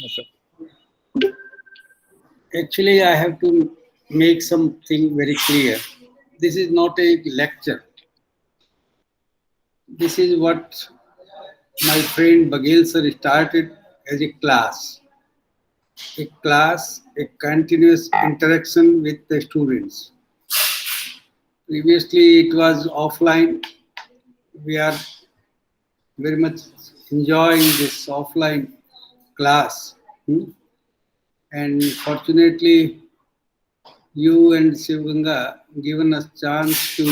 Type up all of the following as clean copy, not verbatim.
Yes, sir. Actually, I have to make something very clear. This is not a lecture. This is what my friend Bagel sir started as a class. A class, a continuous interaction with the students. Previously, it was offline. We are very much enjoying this offline class. And fortunately, you and Shivganga given us chance to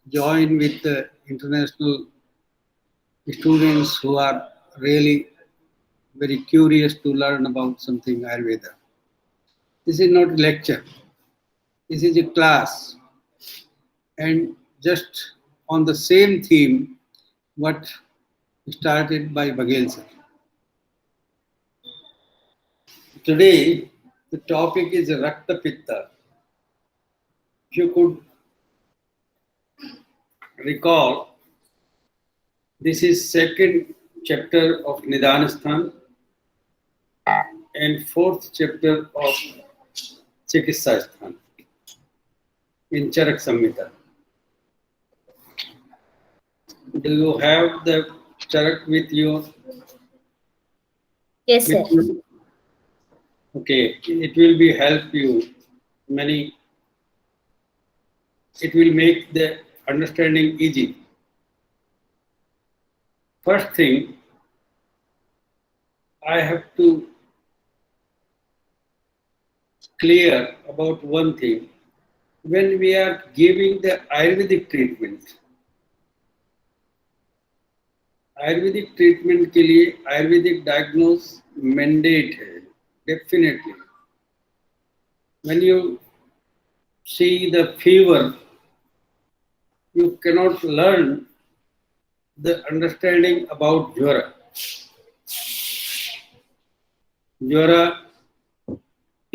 join with the international students who are really very curious to learn about something Ayurveda. This is not a lecture. This is a class. And just on the same theme, what started by Bagel sir. Today, the topic is Rakta Pitta. If you could recall, this is second chapter of Nidanasthan and fourth chapter of Chikitsasthan in Charak Samhita. Do you have the Charak with you? Yes, sir. With you? Okay, it will be help you many. It will make the understanding easy. First thing, I have to clear about one thing. When we are giving the Ayurvedic treatment के लिए Ayurvedic diagnose mandate है definitely when you see the fever you cannot learn the understanding about jwara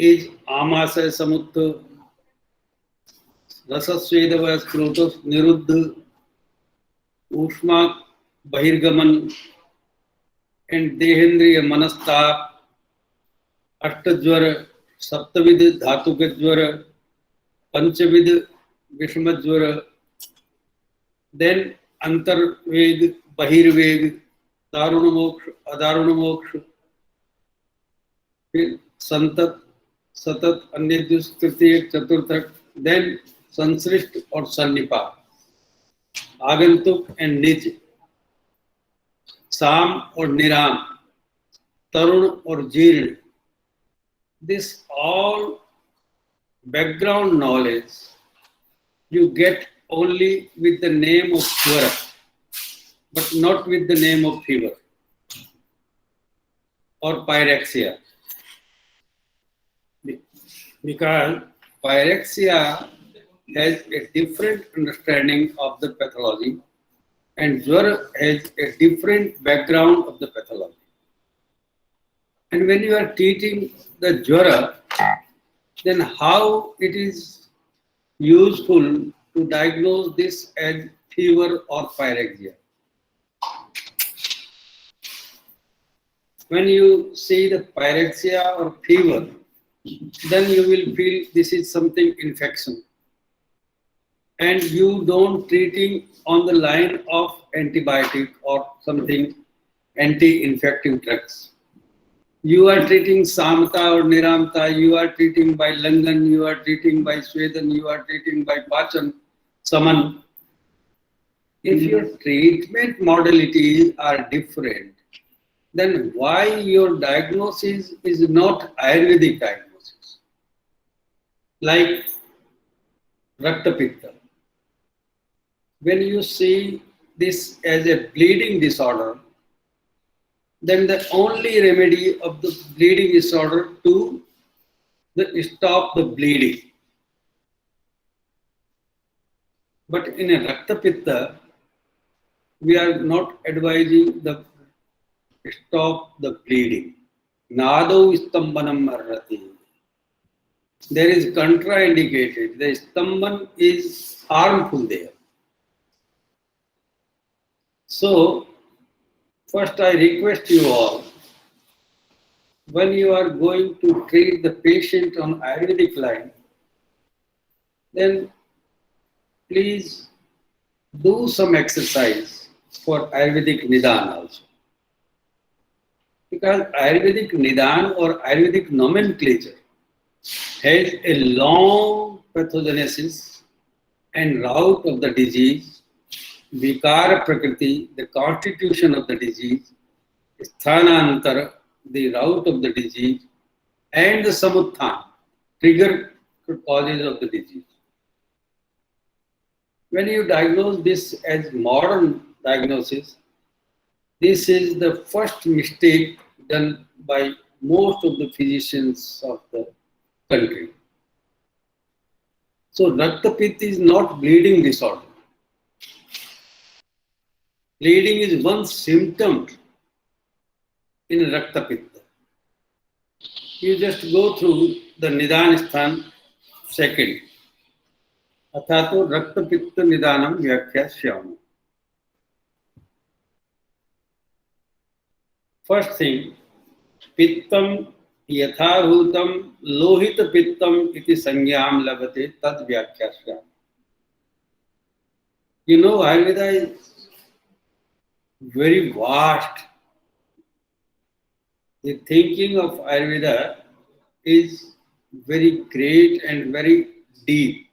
is आमाशय समुत्थ रसस्वेदव स्क्रोटस निरुद्ध ऊष्मा बहिर्गमन and देहेंद्रिय मनस्ताप अष्टज्वर सप्तविध धातु के ज्वर पंचविध विषम ज्वर देन अंतर्वेग बहिर्वेग दारुण मोक्ष अदारुण मोक्ष फिर संतत सतत अन्य तृतीय चतुर्थक देन संश्लिष्ट और सन्निपात आगंतुक एंड निज साम और निराम तरुण और जीर्ण this all background knowledge you get only with the name of Jwara, but not with the name of fever or pyrexia. Because pyrexia has a different understanding of the pathology and Jwara has a different background of the pathology. And when you are treating the Jwara, then how it is useful to diagnose this as fever or pyrexia? When you see the pyrexia or fever, then you will feel this is something infection. And you don't treating on the line of antibiotic or something anti-infective drugs. You are treating Samta or Niramta, you are treating by Langan, you are treating by Swedan, you are treating by Pachan, Saman. If your treatment modalities are different, then why your diagnosis is not Ayurvedic diagnosis? Like Rakta Pitta. When you see this as a bleeding disorder, then the only remedy of the bleeding disorder to stop the bleeding. But in a Rakta Pitta, we are not advising the stop the bleeding. Nado istambanam marrati. There is contraindicated. The stamban is harmful there. So, first I request you all when you are going to treat the patient on Ayurvedic line, then please do some exercise for Ayurvedic Nidan also. Because Ayurvedic Nidan or Ayurvedic nomenclature has a long pathogenesis and route of the disease, Vikara Prakriti, the constitution of the disease, Sthanantara, the route of the disease, and the Samutthana, trigger causes of the disease. When you diagnose this as modern diagnosis, this is the first mistake done by most of the physicians of the country. So Rakta Pitta is not bleeding disorder. Bleeding is one symptom in Rakta Pitta. You just go through the Nidan Sthan second. Athato Rakta Pitta Nidanam Vyakhyasyamu. First thing, Pittam Yatharhutam Lohita Pittam iti Sangyam Labate Tad Vyakhyasyamu. You know, Ayurveda is very vast. The thinking of Ayurveda is very great and very deep.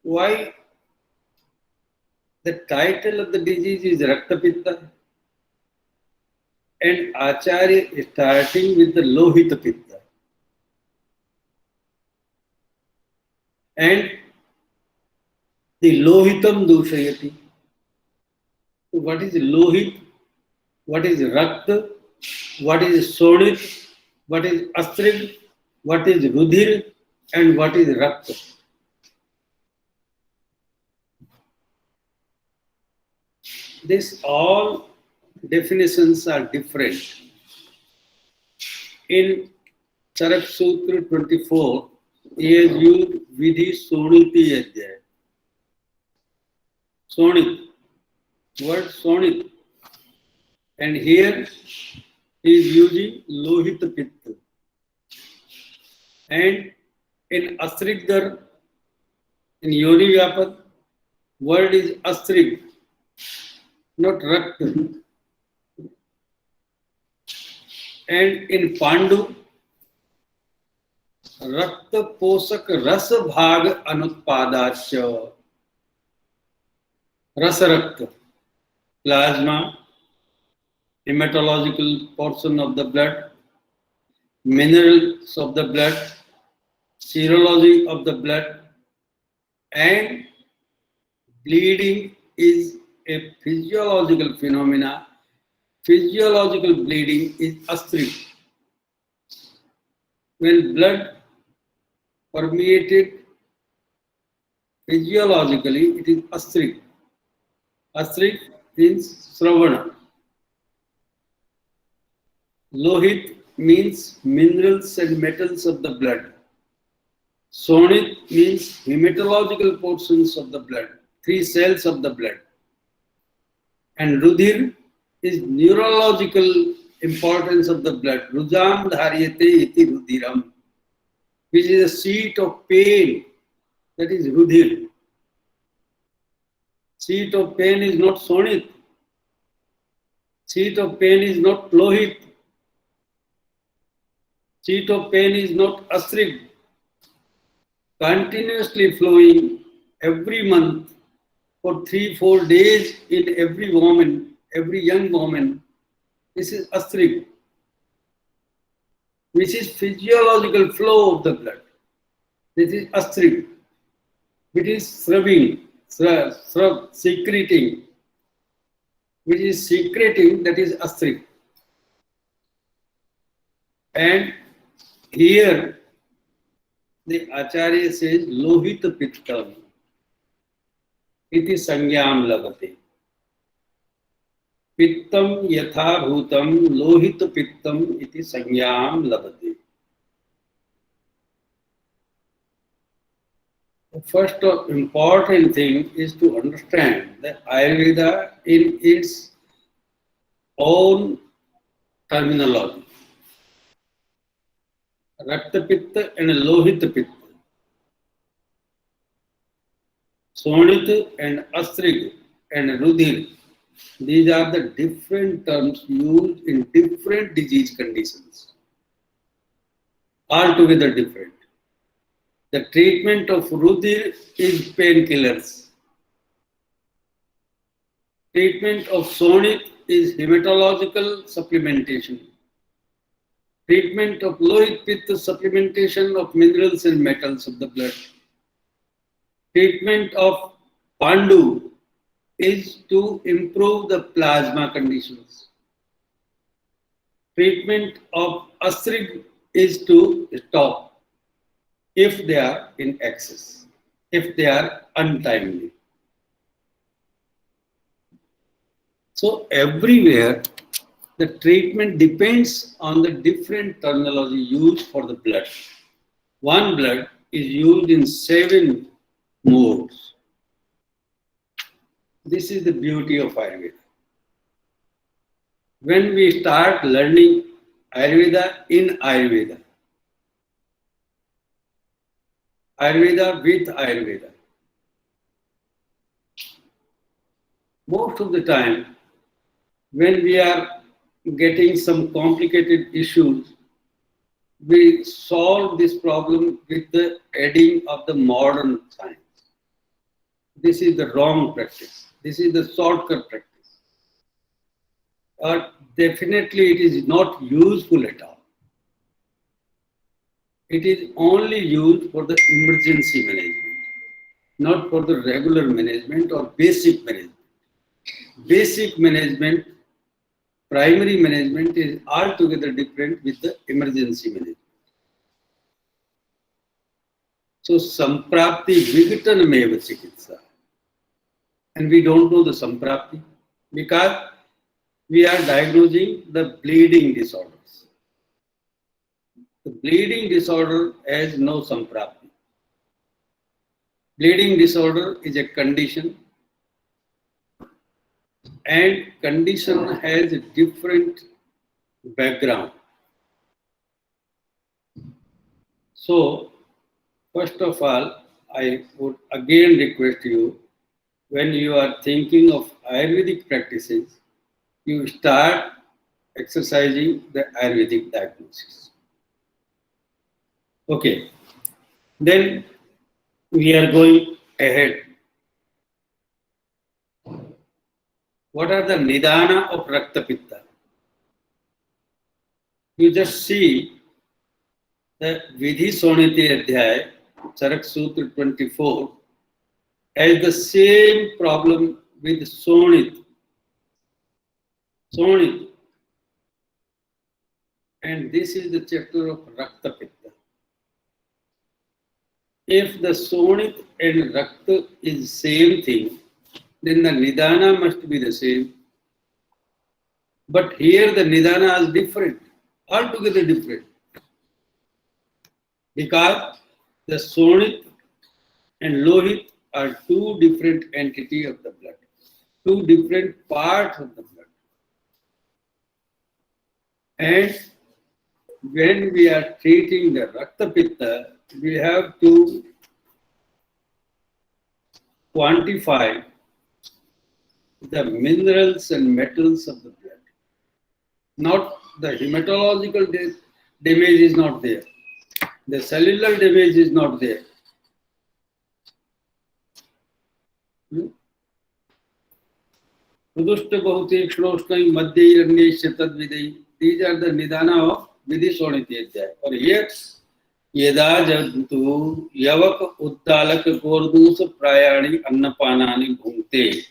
Why? The title of the disease is Rakta Pitta, and Acharya is starting with the Lohita Pitta. And the Lohitam Dushayati. So what is Lohit? What is Rakta? What is Sonit? What is Astrig? What is Rudhir? And what is Rakta? This all definitions are different. In Charak Sutra 24, he has used Vidhi Soniti Adhyaya. Sonit, word Sonit. And here he is using Lohita Pitta. And in Astrigdar, in Yoni Vyapad, word is Astrig, not Rakta. And in Pandu, Rakta Posak Rasa Bhag Anutpadasya. Rasa Rakta, plasma, hematological portion of the blood, minerals of the blood, serology of the blood, and bleeding is a physiological phenomena. Physiological bleeding is astrig. When blood permeated physiologically, it is astrig. Astrig means Sravana. Lohit means minerals and metals of the blood. Sonit means hematological portions of the blood, 3 cells of the blood. And Rudhir is neurological importance of the blood. Rujam dharyate iti Rudhiram, which is a seat of pain, that is Rudhir. Seat of pain is not Sonit. Seat of pain is not Lohit. Seat of pain is not Astrig. Continuously flowing every month for 3-4 days in every woman, every young woman. This is Astrig, which is physiological flow of the blood. This is Astrig, which is Sraving, secreting, which is secreting, that is Astrig. And here the Acharya says Lohita Pittam iti Sangyam Labate. Pittam Yatha Bhutam Lohita Pittam iti Sangyam Labate. The first important thing is to understand that Ayurveda in its own terminology. Rakta Pitta and Lohit Pitta. Sonit and Astrig and Rudhir. These are the different terms used in different disease conditions. Altogether different. The treatment of Rudhir is painkillers. Treatment of Sonit is hematological supplementation. Treatment of Lohit Pitta supplementation of minerals and metals of the blood. Treatment of Pandu is to improve the plasma conditions. Treatment of Astrig is to stop if they are in excess, if they are untimely. So everywhere the treatment depends on the different terminology used for the blood. One blood is used in 7 modes. This is the beauty of Ayurveda. When we start learning Ayurveda in Ayurveda, Ayurveda with Ayurveda, most of the time when we are getting some complicated issues, we solve this problem with the adding of the modern science. This is the wrong practice. This is the shortcut practice. Definitely it is not useful at all. It is only used for the emergency management, not for the regular management or basic management. Basic management, primary management is altogether different with the emergency management. So, samprapti vightanameva chikitsa. And we don't know the samprapti because we are diagnosing the bleeding disorders. The bleeding disorder has no samprapti. Bleeding disorder is a condition, and condition has a different background. So, first of all, I would again request you, when you are thinking of Ayurvedic practices, you start exercising the Ayurvedic diagnosis. Okay, then we are going ahead. What are the Nidana of Rakta Pitta? You just see the Vidhi Soniti Adhyay, Charak Sutra 24, has the same problem with Sonit. Sonit. And this is the chapter of Rakta Pitta. If the Sonit and Rakta is same thing, then the Nidana must be the same. But here the Nidana is different, altogether different. Because the Sonit and Lohit are two different entities of the blood, two different parts of the blood. And when we are treating the Rakta Pitta, we have to quantify the minerals and metals of the blood. Not the hematological damage is not there. The cellular damage is not there. Sudushta Bhauti Shroshtai Madhya Irnesha Tadvidai. These are the Nidana of Vidhi Soniti Adhyay. Or here, Yeda Jantu Yavak Uttalak Kordus Prayani Annapanani Bhunte.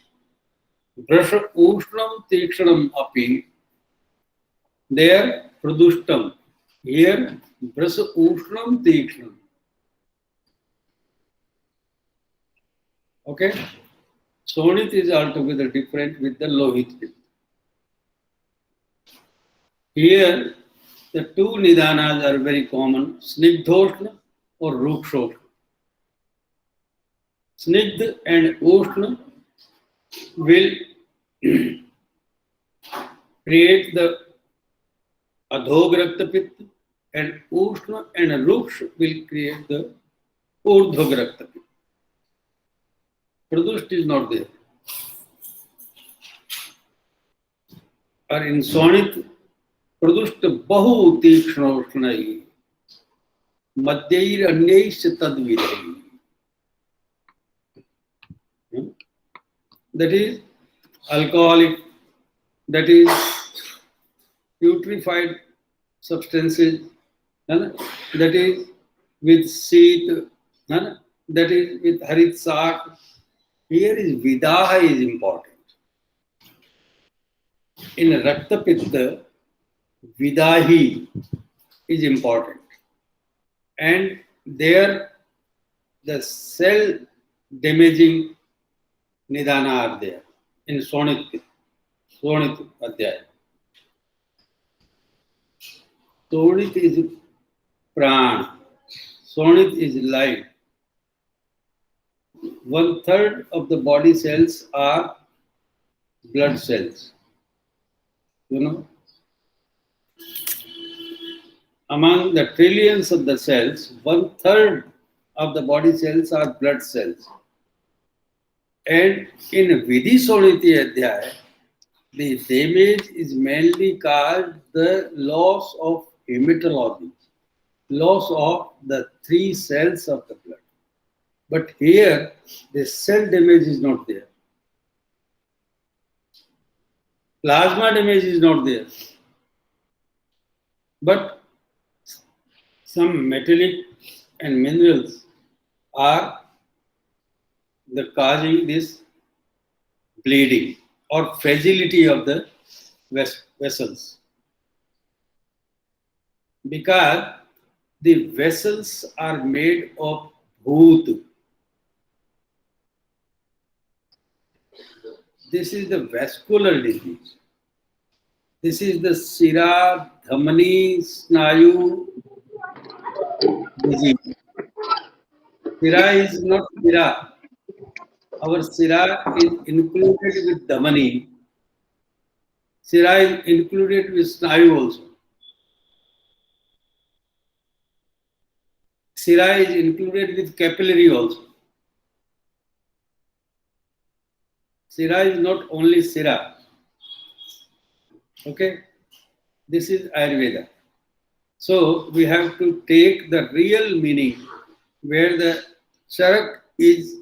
Brasha Ushnam Tekshanam Api. There, Pradushtam. Here, Brasa Ushnam Tekshanam. Okay? Sonit is altogether different with the Lohit Pitta. Here, the two Nidanas are very common, Snigdhoshna or Rukshoshna. Snigdh and Ushna will create the Adhog Rakta Pitta and Ushna and Ruksha will create the Urdhva Rakta. Pradusht is not there. Or in Sonit, Pradusht Bahu Tikshnoshnayi Madhyair Anyaish Tadvidai. That is alcoholic, that is putrefied substances, that is with seed, that is with harit sak. Here is vidaha is important. In Rakta Pitta, vidahi is important. And there the cell damaging nidana are there in Sonit Adhyaya. Sonit is prana. Sonit is life. 1/3 of the body cells are blood cells. You know, among the trillions of the cells, 1/3 of the body cells are blood cells. And in Vidhi Soniti Adhyaya, the damage is mainly caused the loss of hematology, loss of the 3 cells of the blood. But here, the cell damage is not there. Plasma damage is not there. But some metallic and minerals are the causing this bleeding or fragility of the vessels. Because the vessels are made of bhoot. This is the vascular disease. This is the Sira Dhamani Snayu disease. Sira is not Sira. Our Sira is included with Dhamani. Sira is included with Snayu also. Sira is included with capillary also. Sira is not only Sira. Okay? This is Ayurveda. So we have to take the real meaning where the Charak is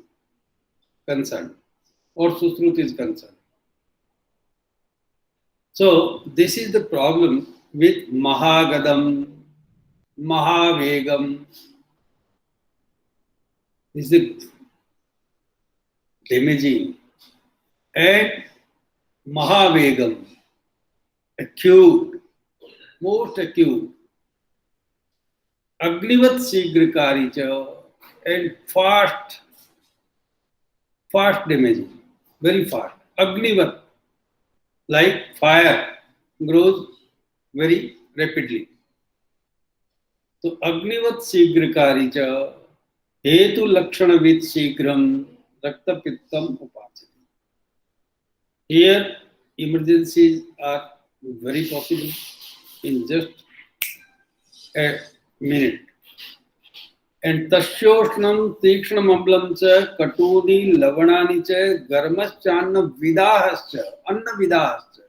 concerned or Susrut is concerned. So this is the problem with Mahagadam, Mahavegam. This is damaging. And Mahavegam, acute, most acute. Agnivat Sigrikari cha, and fast damaging, very fast. Agnivat, like fire, grows very rapidly. So Agnivat Sigrikari cha, Hetu Lakshanavit Sigram, Rakta Pittam Upachati. Here, emergencies are very possible in just a minute. And Tashyoshnam Tikshnam Amblam cha Katuni Lavanani cha Garmaschanna Vidahascha Anna Vidahascha.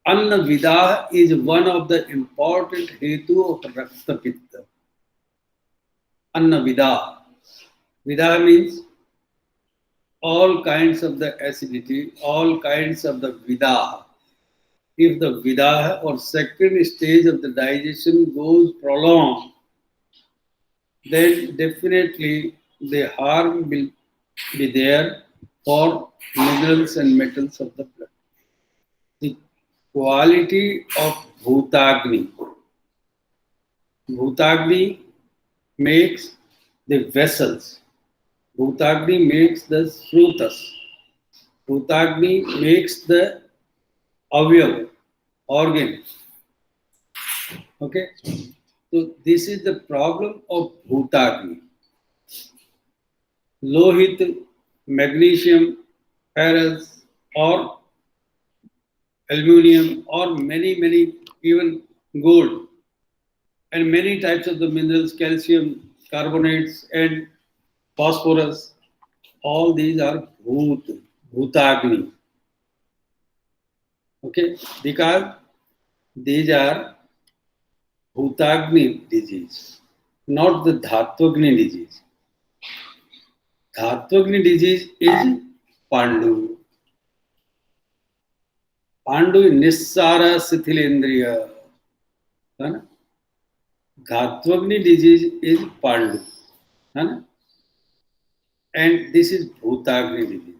Anna Vidah is one of the important hetu of Rakta Pitta. Anna Vidah. Vidah means all kinds of the acidity, all kinds of the Vidah. If the Vidah or second stage of the digestion goes prolonged, then definitely the harm will be there for minerals and metals of the blood. The quality of Bhutagni. Bhutagni makes the vessels. Bhutagni makes the Srutas. Bhutagni makes the Avyav, organ. Okay? So this is the problem of Bhutagni. Lohit, magnesium, ferrous, or aluminum, or many, even gold. and many types of the minerals, calcium, carbonates, and phosphorus. All these are bhutagni. Okay, because these are bhutagni disease, not the dhatwagni disease. Dhatwagni disease is Pandu. Pandu is Nissara Sithilendriya. है ना? Dhatwagni disease is Pandu. है ना? And this is Bhutagni disease.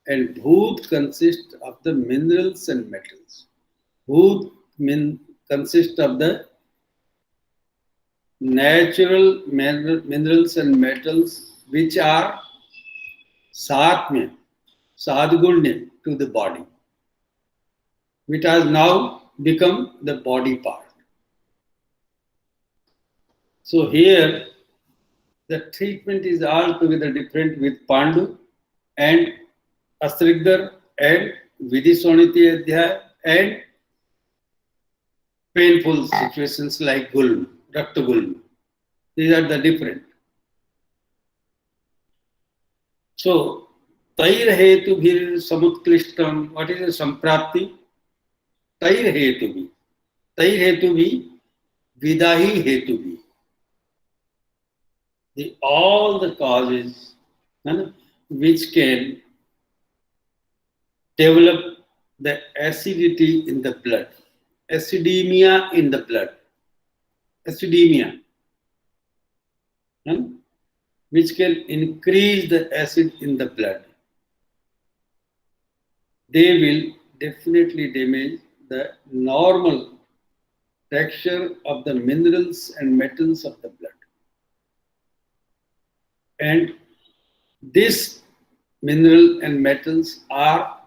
And Bhut consists of the minerals and metals. Bhut consists of the natural minerals and metals which are Satmya, Sadgulnya to the body, which has now become the body part. So here the treatment is altogether different with Pandu and Astrigdar and Vidisoniti Adhyaya and painful situations like Gulm, Rakta Gulm. These are the different. So, Tair Hetu Bhir Samutklishtam, what is a Samprapti? Tair Hetu Bhi. Tair Hetu Bhi, Vidahi Hetu Bhi. All the causes which can develop the acidity in the blood, acidemia in the blood, acidemia, which can increase the acid in the blood, they will definitely damage the normal texture of the minerals and metals of the blood. And these mineral and metals are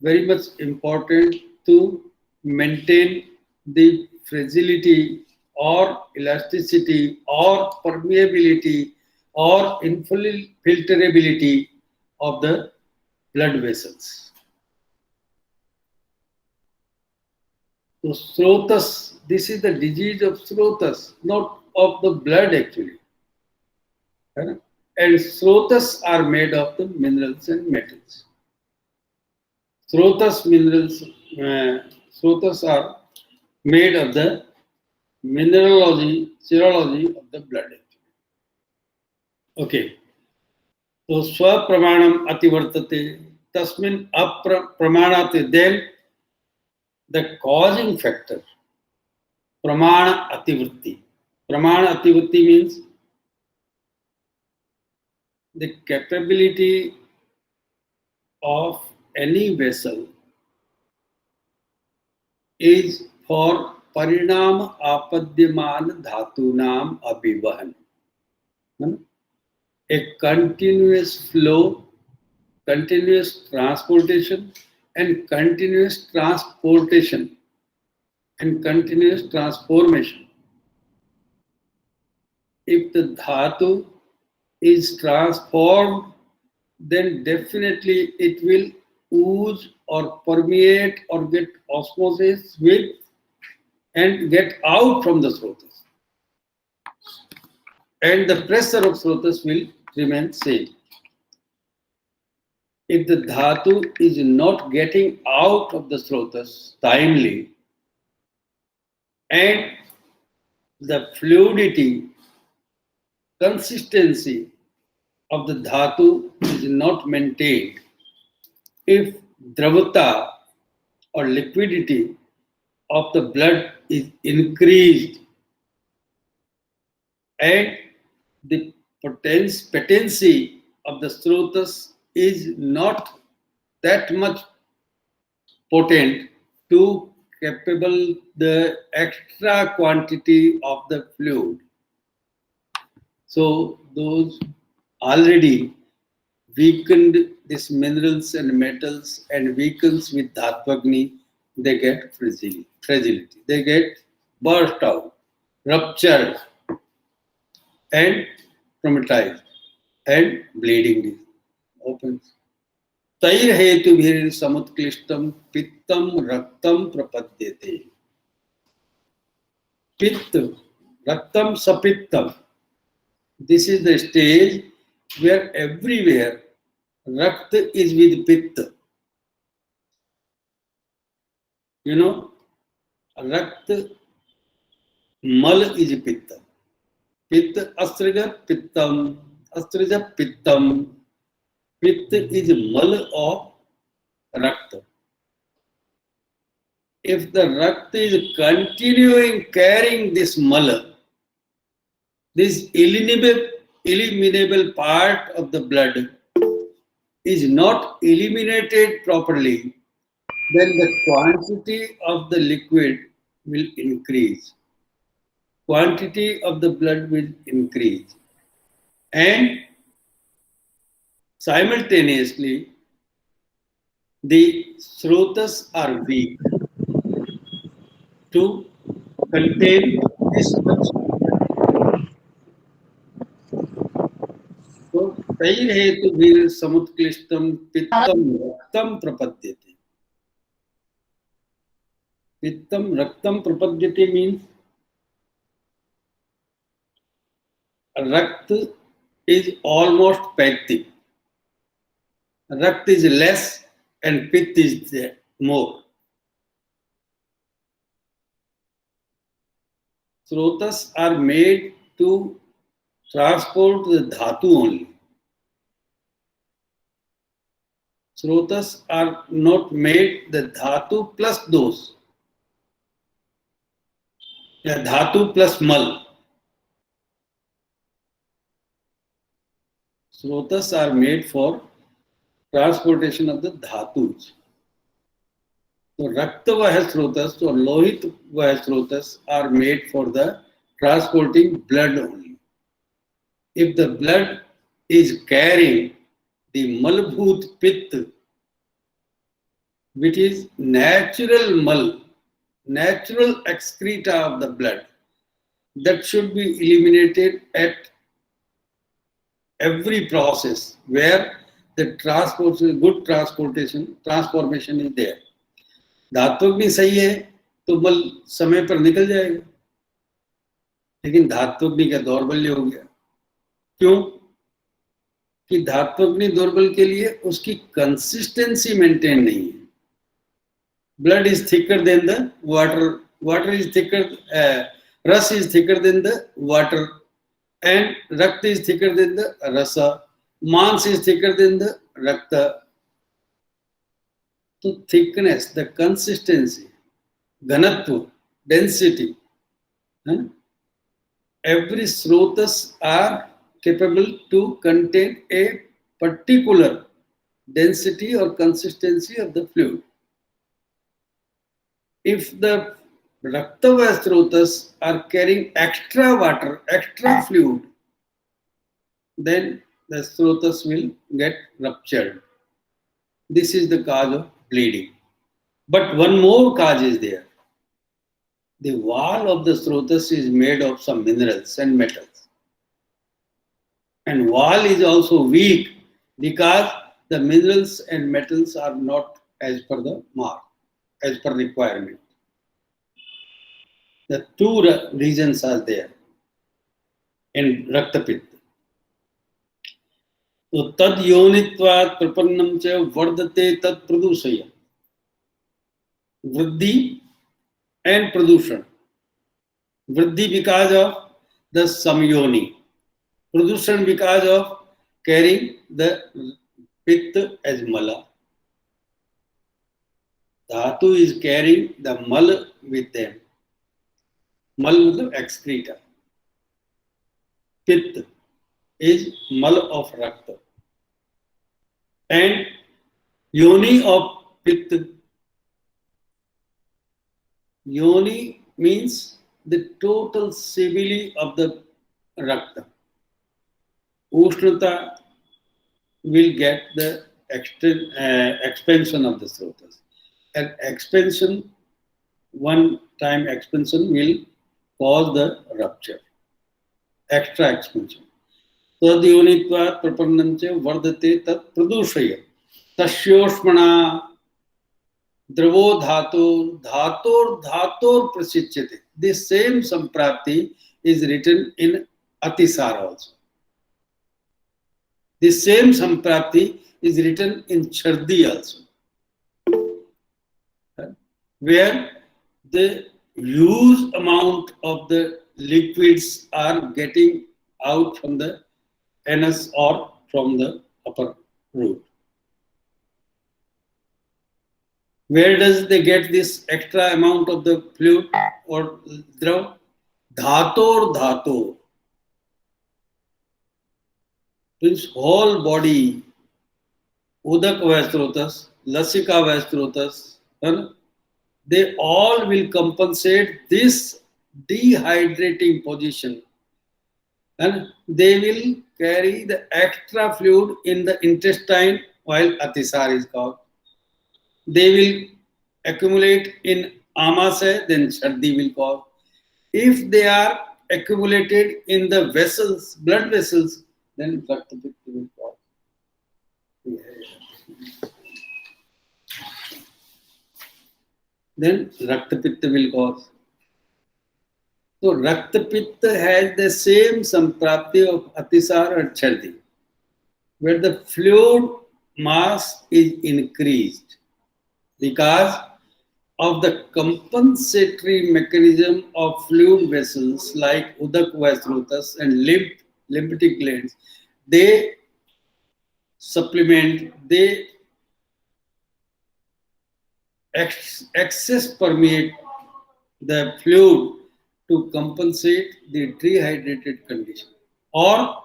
very much important to maintain the fragility or elasticity or permeability or infiltrability of the blood vessels. So Srotas, this is the disease of Srotas, not of the blood actually. And Srotas are made of the minerals and metals. Srotas are made of the mineralogy, serology of the blood. Okay. So Swapramanam Ativartate, Tasmin Apramanate, then the causing factor, Pramana Ativritti. Pramana Ativritti means the capability of any vessel is for parinam apadyaman dhatunam abhivahan. A continuous flow, continuous transportation and continuous transportation and continuous transformation. If the dhatu is transformed, then definitely it will ooze or permeate or get osmosis with and get out from the srotas. And the pressure of srotas will remain same. If the dhatu is not getting out of the srotas timely and the fluidity, consistency of the dhatu is not maintained, if dravata or liquidity of the blood is increased and the potency of the srotas is not that much potent to capable the extra quantity of the fluid. So those already weakened these minerals and metals and weakens with Dhatwagni, they get fragility. They get burst out, ruptured and traumatized and bleeding opens. Tair hetu bhir samutklishtam pittam raktam prapadyate. Pitta, Raktam sapittam. This is the stage where everywhere Rakta is with Pitta. You know, Rakta Mal is Pitta. Pitta Astraja Pittam. Astraja Pittam. Pitta is Mal of Rakta. If the Rakta is continuing carrying this Mala, this eliminable part of the blood is not eliminated properly, then the quantity of the liquid will increase. Quantity of the blood will increase. And simultaneously, the srotas are weak to contain this much. तो तैर्हेतुभिः समुत्क्लिष्टं पित्तं रक्तं प्रपद्यते. Pittam raktam prapadyate means rakt is almost paithic. Rakt is less and pit is more. Srotas are made to transport the dhatu only. Srotas are not made the dhatu plus those. Dhatu plus mal. Srotas are made for transportation of the dhatus. So Rakta Vah Srotas or Lohit Vah Srotas are made for the transporting blood only. If the blood is carrying the Malbhut Pitta, which is natural mal, natural excreta of the blood, that should be eliminated at every process where the good transformation is there. धात्वग्नि सही है तो बल समय पर निकल जाएगा, लेकिन धात्वग्नि का दौर्बल्य हो गया. क्यों? कि धात्वग्नि दौर्बल के लिए उसकी कंसिस्टेंसी मेंटेन नहीं है. Blood is thicker than the water. Water is thicker. Ras is thicker than the water, and Rakta is thicker than the rasa. Mans is thicker than the Rakta. So thickness, the consistency, ghanatva, density. Every srotas are capable to contain a particular density or consistency of the fluid. If the Raktava srotas are carrying extra water, extra fluid, then the srotas will get ruptured. This is the cause of bleeding. But one more cause is there. The wall of the srotas is made of some minerals and metals. And wall is also weak because the minerals and metals are not as per the mark, as per requirement. The two reasons are there in Raktapitta. So tad yonitvat prapannam cha vardate tad pradusaya. Vriddhi and pradushan. Vriddhi because of the samyoni. Pradushan because of carrying the pitta as mala. Dhatu is carrying the mal with them. Mal matlab excreta. Pitta is mal of Rakta. And yoni of Pitta. Yoni means the total civili of the Rakta. Ushnata will get the expansion of the srotas. And expansion, one time expansion will cause the rupture. Extra expansion. Tad yonitvat prapannam cha vardate tat pradushaya. Tasyoshmana dravo dhatur prasidhyate. This same samprapti is written in Atisar also. The same Samprapti is written in Chardi also, where the huge amount of the liquids are getting out from the anus or from the upper root. Where does they get this extra amount of the fluid or drav? Dhator dhator. Means whole body, Udak Vastrotas, Lasika Vastrotas, they all will compensate this dehydrating position, and they will carry the extra fluid in the intestine while Atisar is called. They will accumulate in Amasa, then Chaddi will cause. If they are accumulated in the vessels, blood vessels, then Raktapitta will cause. Then Raktapitta will cause. So Raktapitta has the same Samprapti of Atisar and Chaddi, where the fluid mass is increased because of the compensatory mechanism of fluid vessels like Udak Vastrotas and lymphatic glands. They supplement, they excess permeate the fluid to compensate the dehydrated condition or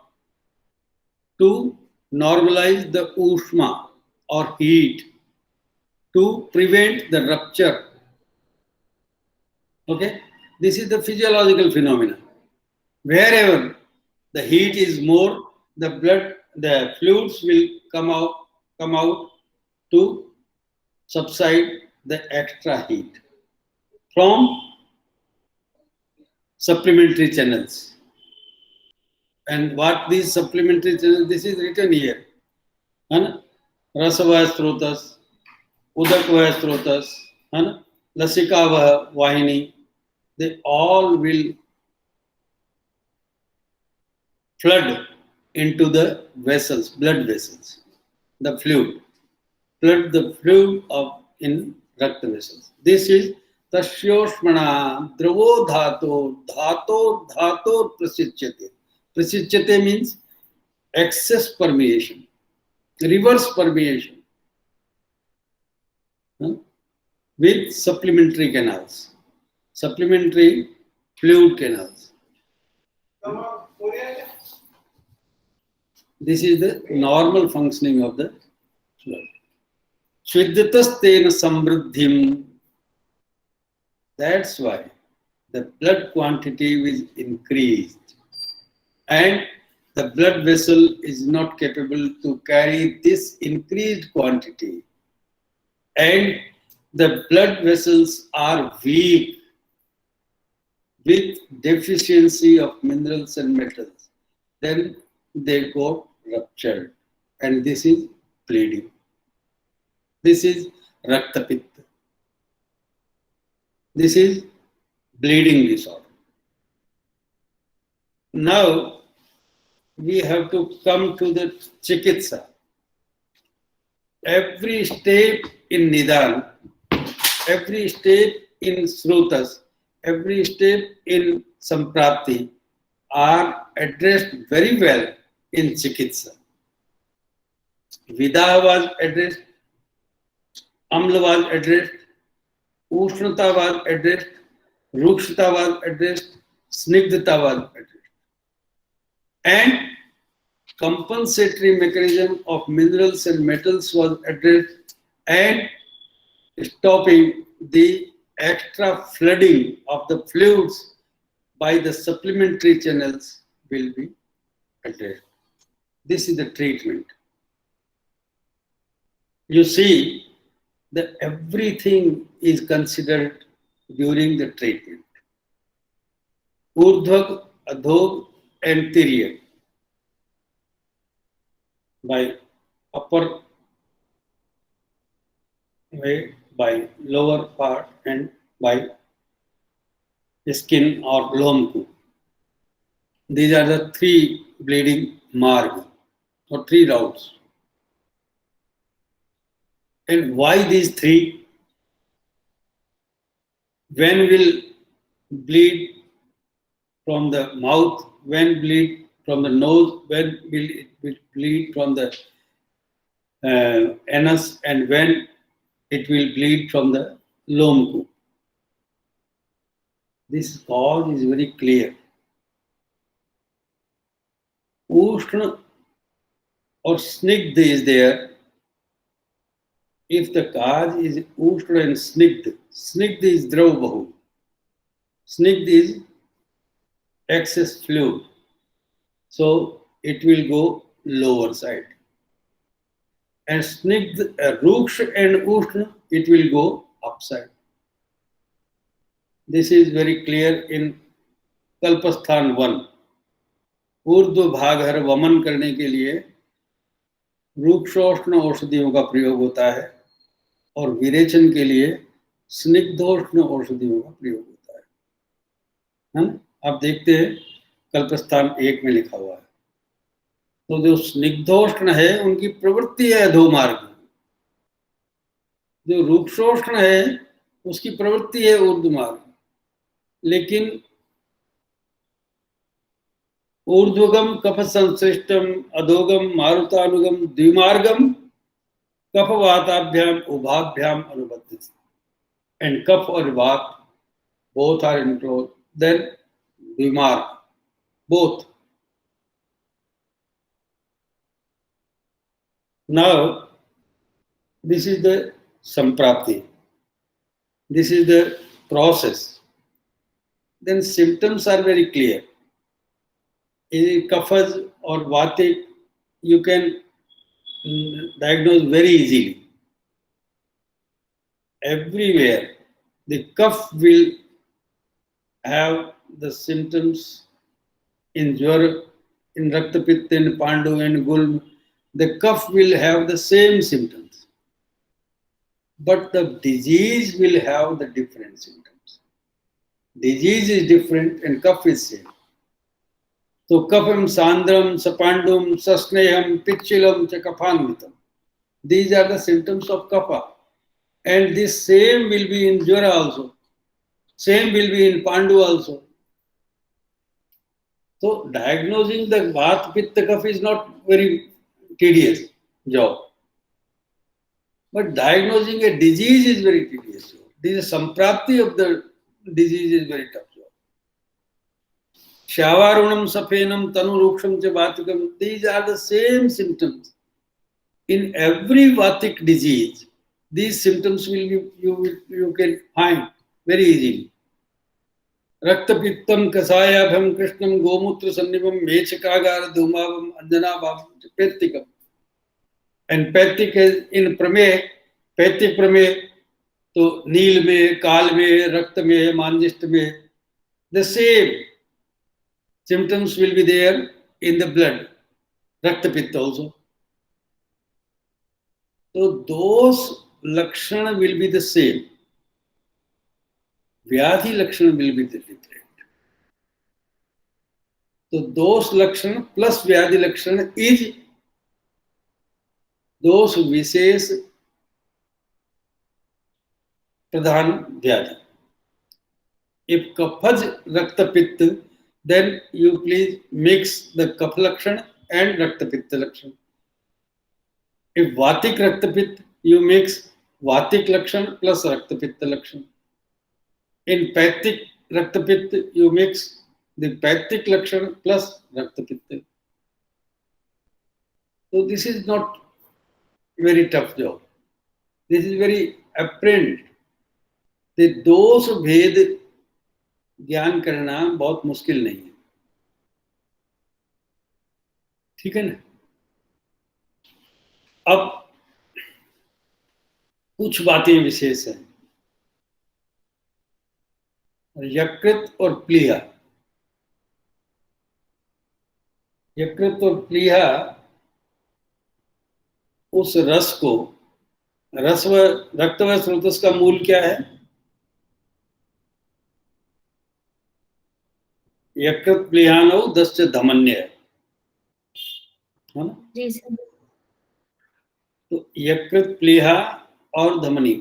to normalize the ushma or heat, to prevent the rupture. Okay, this is the physiological phenomena. Wherever the heat is more, the fluids will come out to subside the extra heat from supplementary channels. And what these supplementary channels, this is written here. Rasavaya Strotas, Udakvaya Strotas, Lasika Vahini, they all will flood into the vessels, blood vessels, the fluid, flood the fluid of in Rakta vessels. This is Tasyoshmana Dravo Dhator Prasidyate. Prasidyate means excess permeation, reverse permeation with supplementary canals, supplementary fluid canals. This is the normal functioning of the blood. Sviddhatastena samruddhim. That's why the blood quantity is increased, and the blood vessel is not capable to carry this increased quantity, and the blood vessels are weak with deficiency of minerals and metals. Then they got ruptured, and this is bleeding. This is Raktapitta. This is bleeding disorder. Now we have to come to the Chikitsa. Every step in Nidan, every step in Srutas, every step in Samprapti are addressed very well in Chikitsa. Vidaha was addressed, Amla was addressed, Ushnata was addressed, Rukshata was addressed, Snigdhata was addressed. And compensatory mechanism of minerals and metals was addressed, and stopping the extra flooding of the fluids by the supplementary channels will be addressed. This is the treatment. You see that everything is considered during the treatment. Urdhva, Adhog, and Tiryak. By upper way, by lower part, and by skin or lomku. These are the three bleeding marg or three routes. And why these three? When will bleed from the mouth? When bleed from the nose? When will it bleed from the anus? And when it will bleed from the loam. This cause is very clear. Ushna or snigdha is there. If the cause is ushna and snigdha, snigdha is draubahu. Snigdha is excess fluid. So it will go lower side. And snigdha, ruksha and ushna, it will go upside. This is very clear in Kalpasthan 1. ऊर्ध्व भाग हर वमन करने के लिए रूक्षोष्ण औषधियों का प्रयोग होता है और विरेचन के लिए स्निग्धोष्ण औषधियों का प्रयोग होता है ना? आप देखते हैं कल्पस्थान 1 में लिखा हुआ है। तो जो स्निग्धोष्ण है उनकी प्रवृत्ति है अधोमार्ग, जो रूक्षोष्ण है उसकी प्रवृत्ति है ऊर्ध्वमार्ग। लेकिन ऊर्ध्वगम कफ संश्लिष्टम अधोगम मारुतानुगम द्विमार्गम कफ वाताभ्याम उभाभ्याम अनुबद्ध। एंड कफ और वात both are enclosed, then द्विमार्ग both. Now this is the samprapti, this is the process. Then symptoms are very clear. In kaphas or vatic, you can diagnose very easily. Everywhere the cough will have the symptoms in Jwar, in Raktapitta, in Pandu and Gulm. The cough will have the same symptoms, but the disease will have the different symptoms. Disease is different and cough is same. So kapham sandram sapandum sasneham pichilam cha kaphanvitam. These are the symptoms of kapha. And this same will be in Jwara also. Same will be in Pandu also. So diagnosing the Vata Pitta Kapha is not very tedious job. But diagnosing a disease is very tedious job. This is samprapti of the disease is very tough job. Shavarunam, Saphenam, Tanuruksham, Vatikam, these are the same symptoms. In every Vatic disease, these symptoms will be, you can find very easily. Raktapittam, Kasayabham, Krishnam, Gomutra, Sannibam, Mechakagar, Dhumavam, Anjanabhavam, Pettikam. And Pettik is in Prame, Pettik Prame, तो नील में, काल में, रक्त में, मांजिष्ट में, the same symptoms will be there in the blood, Rakta Pitta also. So those lakshana will be the same. Vyadhi lakshana will be different. So those lakshana plus Vyadhi lakshana is those Vishesh Pradhan Vyadhi. If Kaphaj Rakta Pitta, then you please mix the Kapha lakshana and Rakta Pitta lakshana. If Vatik Rakta Pitta, you mix Vatik lakshana plus Rakta Pitta lakshana. In Paithic Rakta Pitta, you mix the Paithic lakshana plus Rakta Pitta. So this is not very tough job. This is very apparent. The दोष भेद ज्ञान करना बहुत मुश्किल नहीं है, ठीक है ना? अब कुछ बातें विशेष हैं। यकृत और प्लीहा, यकृत और प्लीहा उस रस को, रसव रक्तव स्रोतस का मूल क्या है? यकृत प्लीहानौ दस्य धमन्य, है ना? जी सर। तो यकृत प्लीहा और धमनी,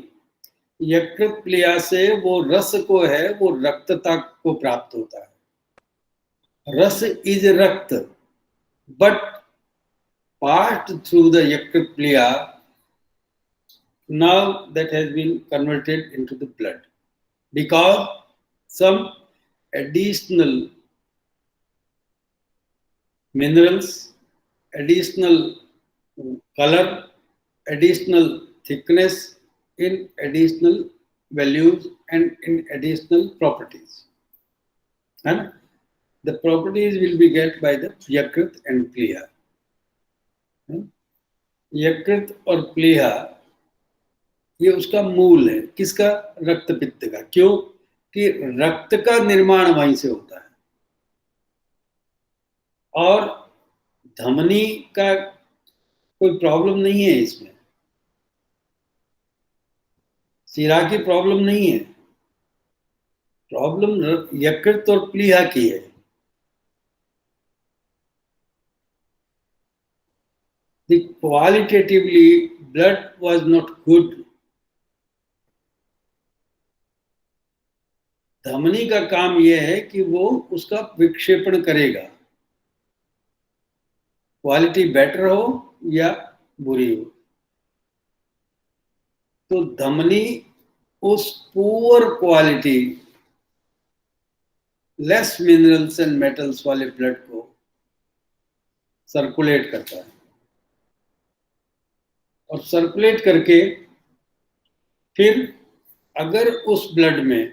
यकृत प्लीहा से वो रस को है वो रक्तता को प्राप्त होता है। रस इज रक्त, बट passed through the yकृत प्लीहा, now that has been converted into the blood because some additional minerals, additional color, additional thickness, in additional values and in additional properties, and the properties will be get by the यकृत and प्लीहा। यकृत और प्लीहा ये उसका मूल है, किसका? रक्त पित्त का। क्यों? कि रक्त का निर्माण वहीं से होता है। और धमनी का कोई प्रॉब्लम नहीं है इसमें, शिरा की प्रॉब्लम नहीं है, प्रॉब्लम यकृत और प्लीहा की है। Qualitatively blood was not good. धमनी का काम यह है कि वो उसका विक्षेपण करेगा, क्वालिटी बेटर हो या बुरी हो। तो धमनी उस poor quality, less minerals and metals वाले ब्लड को सर्कुलेट करता है, और सर्कुलेट करके फिर अगर उस ब्लड में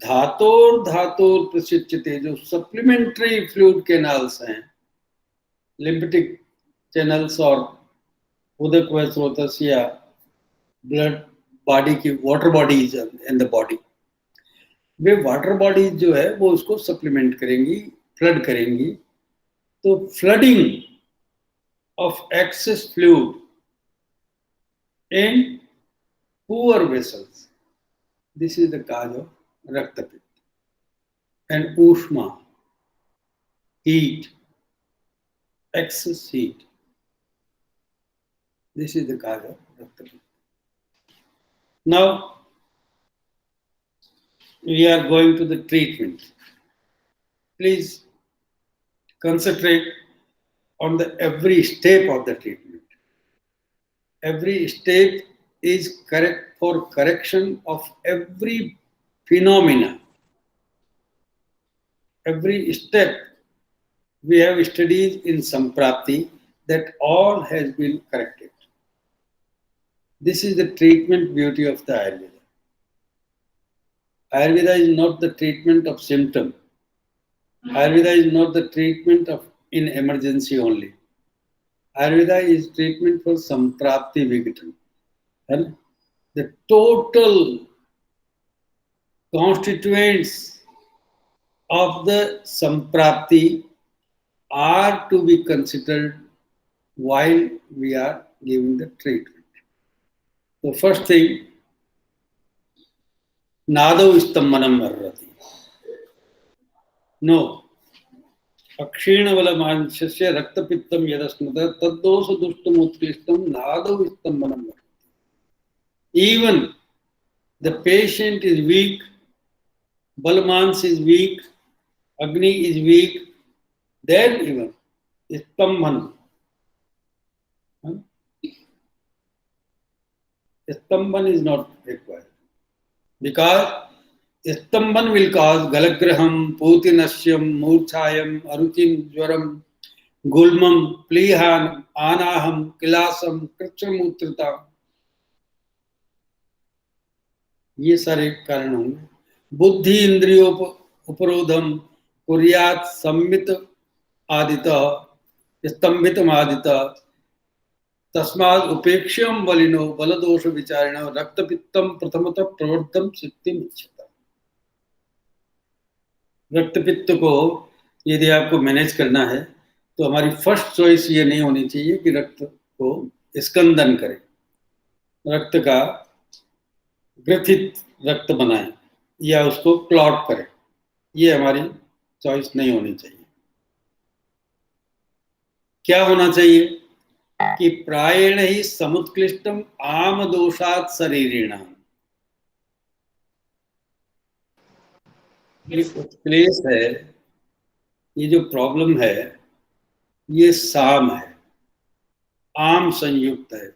धातोर प्रसिच्यते, जो सप्लीमेंट्री फ्लूइड कैनाल्स हैं, लिम्फेटिक चैनल्स और उदक व स्रोतस या ब्लड बॉडी की water bodies in the body, way water bodies जो है वो उसको सप्लीमेंट करेंगी, फ्लड करेंगी। तो flooding of access fluid in poor vessels, this is the cause of Raktapitta. And Ushma, heat, excess heat, this is the cause of Raktapitta. Now, we are going to the treatment. Please concentrate on the every step of the treatment. Every step is correct for correction of every phenomena. Every step we have studied in Samprapti, that all has been corrected. This is the treatment beauty of the Ayurveda. Ayurveda is not the treatment of symptom. Ayurveda is not the treatment of in emergency only. Ayurveda is treatment for Samprapti Vighatan. And the total constituents of the Samprapti are to be considered while we are giving the treatment. So first thing, Nado Istammanam Arrati. No. अक्षीणबलमांशस्य रक्तपित्तं यदस्मृतः तद्दोषदुष्टमुत्कृष्टं नादौ स्तम्भनं भवति. Even the patient is weak, Balmans is weak, Agni is weak, then even Stambhan. Stambhan is not required. Because Stambhan will cause Galagraham, Putinashyam, Murchayam, Aruchim, Jwaram, Gulmam, Plihan, Anaham, Kilasam, Krichamutrita. ये सारे कारण होंगे. बुद्धि इंद्रियों उपरोधम कुर्यात सम्मित आदिता स्तंभितम आदिता तस्माद उपेक्षम Baleno बलदोष विचारिणो रक्तपित्तम प्रथमतः प्रवर्तम सिद्धिम इच्छता. रक्तपित्त को यदि आपको मैनेज करना है तो हमारी फर्स्ट चॉइस ये नहीं होनी चाहिए कि रक्त को स्कंदन करें, रक्त का ग्रथित रक्त बनाएं या उसको क्लॉट करें. ये हमारी चॉइस नहीं होनी चाहिए। क्या होना चाहिए कि प्रायेण ही समुत्कृष्टम आम दोषात शरीरिणाम। ये उत्क्लेश है, ये जो प्रॉब्लम है, ये साम है, आम संयुक्त है।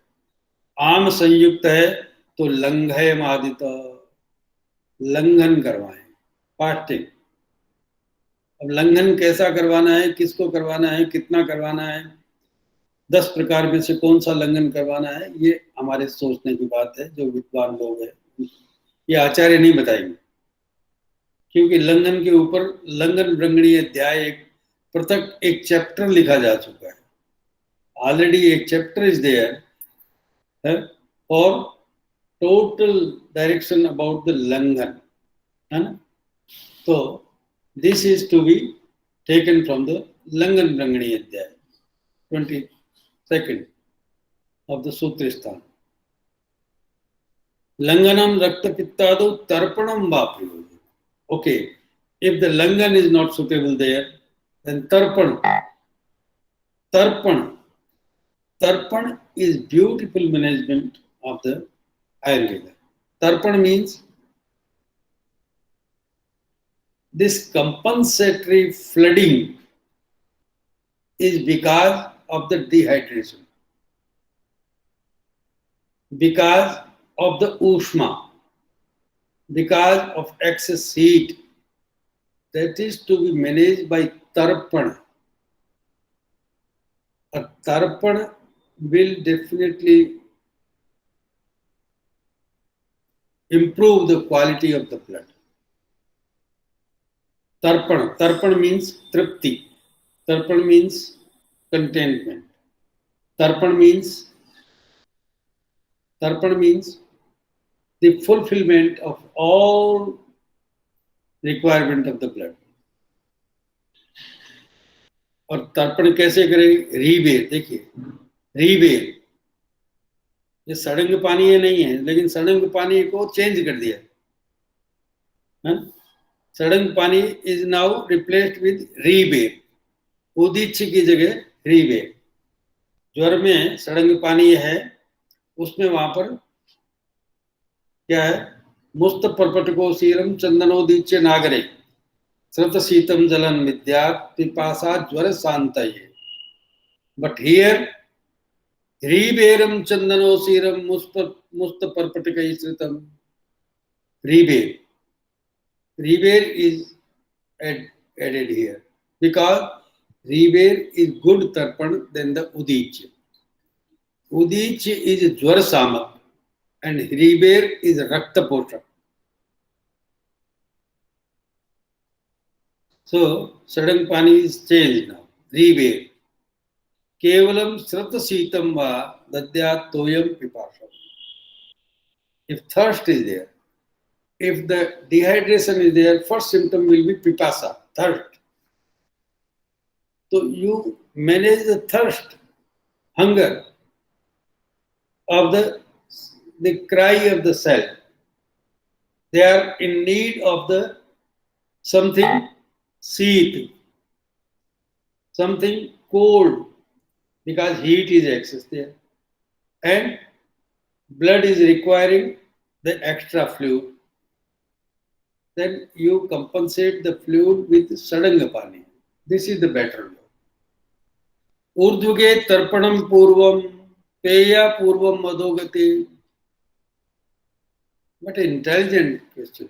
आम संयुक्त है तो लंघय मादित, लंघन करवाएं, फास्टिंग। अब लंघन कैसा करवाना है, किसको करवाना है, कितना करवाना है, 10 प्रकार में से कौन सा लंघन करवाना है, ये हमारे सोचने की बात है। जो विद्वान लोग हैं ये आचार्य नहीं बताएंगे, क्योंकि लंघन के ऊपर लंघन ब्रंगणी अध्याय एक पृथक एक चैप्टर लिखा जा चुका है। ऑलरेडी एक chapter is there for total direction about the लंघन, है ना। तो this is to be taken from the लंघन ब्रंगणी अध्याय 22nd of the Sutristhana. Langanam Rakta Pittadu Tarpanam Vapriyogi. Okay, if the Langan is not suitable there, then Tarpan. Tarpan is beautiful management of the Ayurveda. Tarpan means this compensatory flooding is because of the dehydration, because of the ushma, because of excess heat. That is to be managed by tarpan. A tarpan will definitely improve the quality of the blood. Tarpan means tripti. Tarpan means contentment. Tarpan means the fulfillment of all requirement of the blood. और तर्पण कैसे करें? रीबेर, देखिए रीबेर, ये सड़ंग पानी ये नहीं है, लेकिन सड़ंग पानी को चेंज कर दिया है। सड़ंग पानी इज नाउ रिप्लेस्ड विद रीबेर, उदीच्छ की जगह रीबेर। ज्वर में सड़ंग पानी है, उसमें वहां पर क्या है? मुस्त परपटको शीरम चंदनोदीच्य नागरे श्रत शीतम जलन विद्या पिपासा ज्वर शांतये। बट हियर रीबेरम चंदनो शीरम मुस्त परपटक श्रितम रीबेर. Rebeer is added here because Rebeer is good tarpan than the Udich. Udich is Jwar Samak and Rebeer is Rakta Poshak. So, Sadang Pani is changed now. Rebeer. Kevalam Srata Sitam Va Dadyat Toyam Pipasha. If thirst is there, if the dehydration is there, first symptom will be pipasa, thirst. So you manage the thirst, hunger of the cry of the cell. They are in need of the something sheath, something cold, because heat is excess there, and blood is requiring the extra fluid. Then you compensate the fluid with sadanga pani. This is the better way. ऊर्ध्वगे तर्पणम पूर्वम पेया पूर्वम मधोगति. But intelligent question.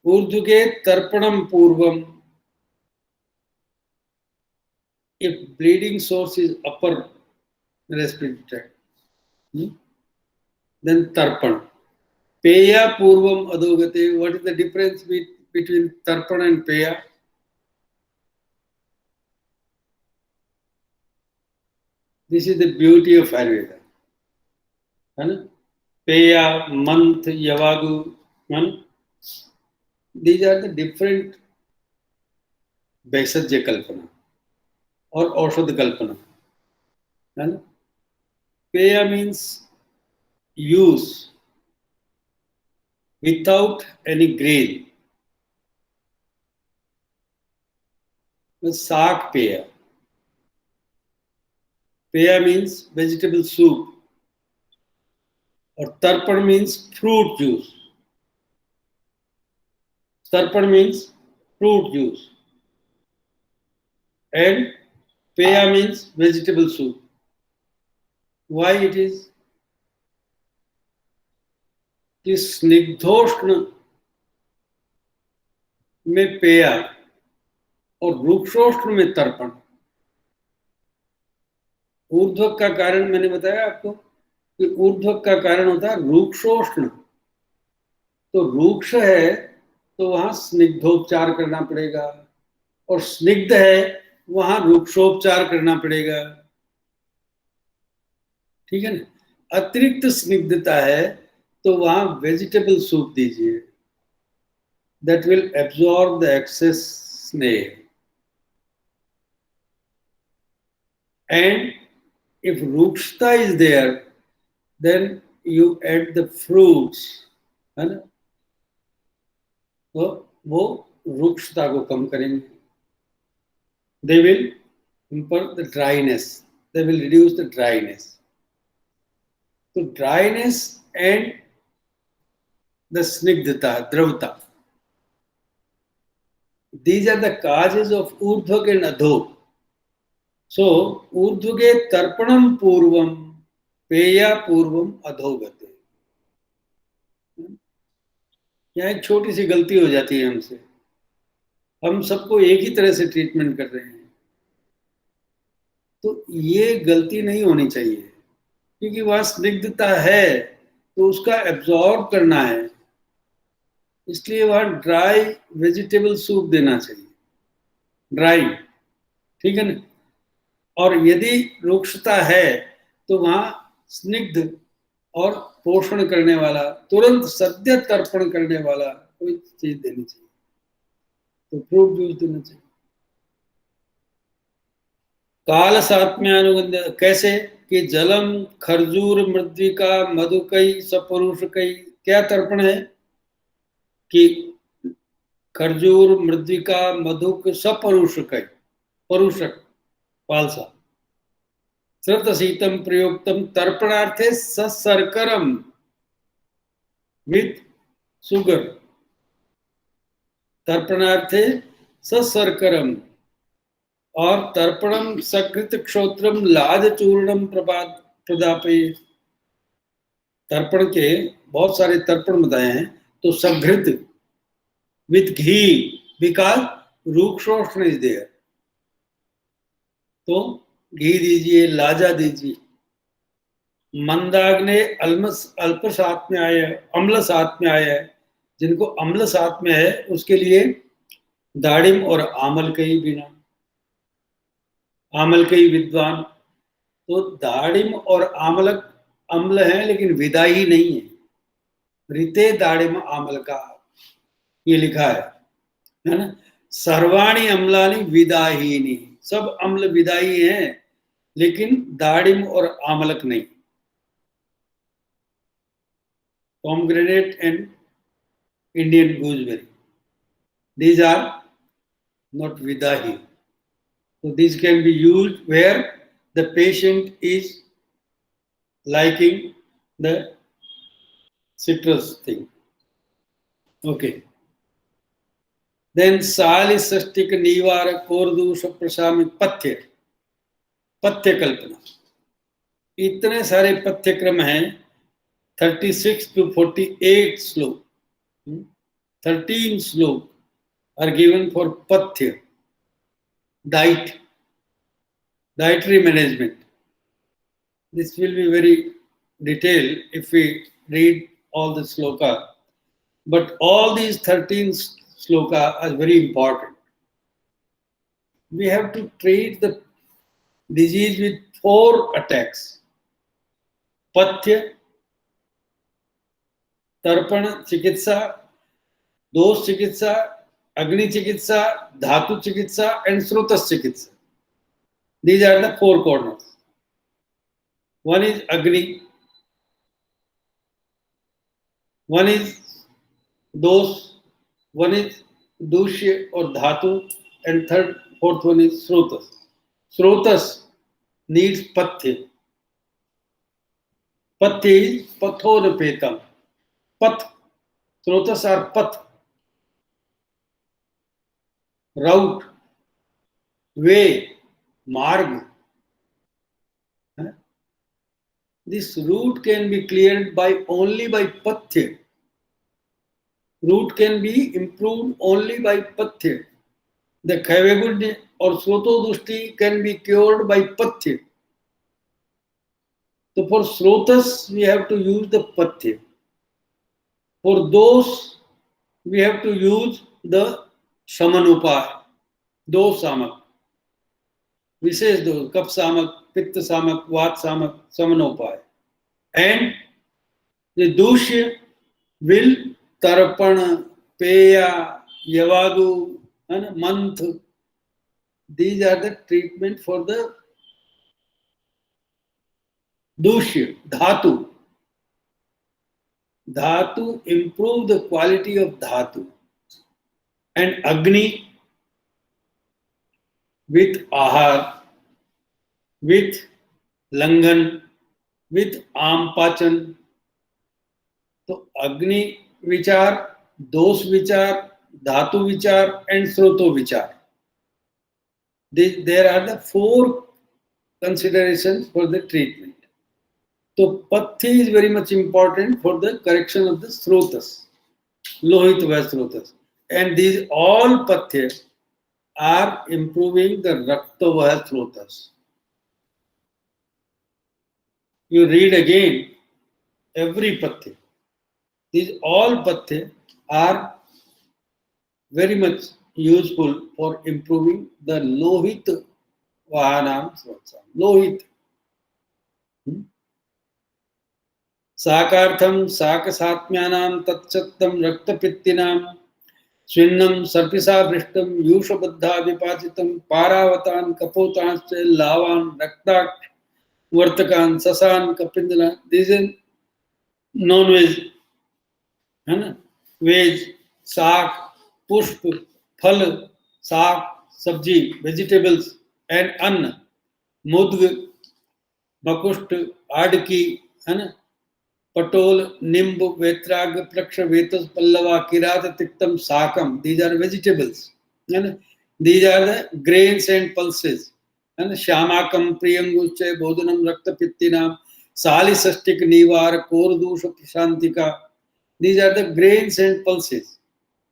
ऊर्ध्वगे तर्पणम पूर्वम. If bleeding source is upper respiratory tract, then tarpan. Peya purvam adogate. What is the difference between tarpan and peya? This is the beauty of Ayurveda. Peya, manth, yavagu. These are the different Vaisajya Kalpana or Aushadha Kalpana. Peya means use without any grain. Sak Peya. Peya means vegetable soup. Or Tarpan means fruit juice. Tarpan means fruit juice. And Peya means vegetable soup. Why it is? कि स्निग्धोष्ण में पेया और रुक्षोष्ण में तर्पण. ऊर्ध्वक का कारण मैंने बताया आपको कि ऊर्ध्वक का कारण होता है रुक्षोष्ण. तो रुक्ष है तो वहां स्निग्धोपचार करना पड़ेगा, और स्निग्ध है वहां रुक्षोपचार करना पड़ेगा. ठीक है ना. अतिरिक्त स्निग्धता है तो वहां वेजिटेबल सूप दीजिए. That will absorb the excess स्नेह. And if rukshta is there, then you add the fruits, है ना. तो वो रुक्षता को कम करेंगे. They will improve the dryness. They will reduce the dryness. So dryness and the snigdhata, dravata. These are the causes of urdhvak and adhok. So urdhvage tarpanam purvam, पेया पूर्वम अधोगते. यहाँ एक छोटी सी गलती हो जाती है हमसे. हम सबको एक ही तरह से ट्रीटमेंट कर रहे हैं. तो ये गलती नहीं होनी चाहिए, क्योंकि वहां स्निग्धता है तो उसका एब्जॉर्ब करना है. इसलिए वहां ड्राई वेजिटेबल सूप देना चाहिए. ड्राई. ठीक है ना. और यदि रुक्षता है तो वहां स्निग्ध और पोषण करने वाला, तुरंत सद्य तर्पण करने वाला कोई चीज देनी चाहिए. तो फ्रूट जूस देना चाहिए. काल सात्म्यानुगंध कैसे कि जलम खरजूर मृद्विका मधुकई सपरुषकई. क्या तर्पण है कि खरजूर मृद्विका मधुक सपरुषकई. परुषक पालसा. श्रतशीतम प्रयोक्तम तर्पणार्थे सशर्करम विथ सुगर. तर्पणार्थे सशर्करम. और तर्पणम सकृत क्षोत्रम लाज चूर्णम प्रदापे. तर्पण के बहुत सारे तर्पण बताए हैं. तो सघृत विथ घी, बिकॉज रुक्षोष्ण इज देयर. तो घी दीजिए, लाजा दीजिए. मंदाग्ने अल्प साथ में आया, अम्ल साथ में आया है. जिनको अम्ल साथ में है उसके लिए दाड़िम और आमल कई बिना. आमल कई विद्वान. तो दाड़िम और आमलक अम्ल है लेकिन विदाई नहीं है. ऋते दाड़िम आमल का ये लिखा है ना. सर्वाणी अम्लानी विदाहीनी. सब अम्ल विदाई हैं लेकिन दाड़िम और आमलक नहीं. Pomegranate and Indian gooseberry, these are not vidahi. So these can be used where the patient is liking the citrus thing. Okay. Then सालिषष्टिक निवार कोरदूष प्रशामित पथ्य. पथ्य कल्पना. इतने सारे पथ्यक्रम हैं. 36 to 48 श्लोक. 13 श्लोक are given for pathya, diet, dietary management. This will be very detailed if we read all the sloka. But all these 13 sloka are very important. We have to treat the disease with 4 attacks. Pathya, तर्पण चिकित्सा, दोष चिकित्सा, अग्नि चिकित्सा, धातु चिकित्सा and श्रुतस चिकित्सा. These are the 4 corners. One is agni, one is दोष, one is दूष्य और धातु, and third fourth one is Srotas. Srotas needs Pathya. Pathya is Pathorapetam. Path. Srotas are path. Route. Way. Marg. This route can be cleared by only by Pathya. Route can be improved only by Pathya. The Khaivagud or Srotodushti can be cured by Pathya. So for Srotas, we have to use the Pathya. For those, we have to use the Samanupaya, those Samak. Vishesh those, Kap Samak, Pitta Samak, Vat Samak, Samanupaya. And the Dushya will Tarpana, Peya, Yavagu, and Manth. These are the treatment for the Dushya, Dhatu. Dhatu improve the quality of Dhatu. And Agni with Ahar, with Langan, with Ampachan. So Agni Vichar, Dos Vichar, Dhatu Vichar, and Sroto Vichar. There are the four considerations for the treatment. So Pathya is very much important for the correction of the Srotas, Lohitavaya Srotas. And these all Pathya are improving the Raktavaya Srotas. You read again every Pathya. These all Pathya are very much useful for improving the Lohit Vahanam Srotas. Lohit. Sakartham Sakasatmyanam Tatchattam Raktapittinam Swinnam Sarpisa Vrishtam Yushabadha Vipachitam Paravatan Kapotanscha Lavan Raktak Vartakan Sasan Kapindala. These are non-veg, veg, saak, pushp, phal, saak, sabji, vegetables, and anna, mudg, bakusht, adki, patol, nimb, vetrag, praksha, vetas, pallava, kirat, tiktam, sakam. These are vegetables. These are the grains and pulses. Shamakam, Priyanguche, Bodhanam, Raktapittinam, Salisastik, Nivar, Kordusha, Prashantika. These are the grains and pulses.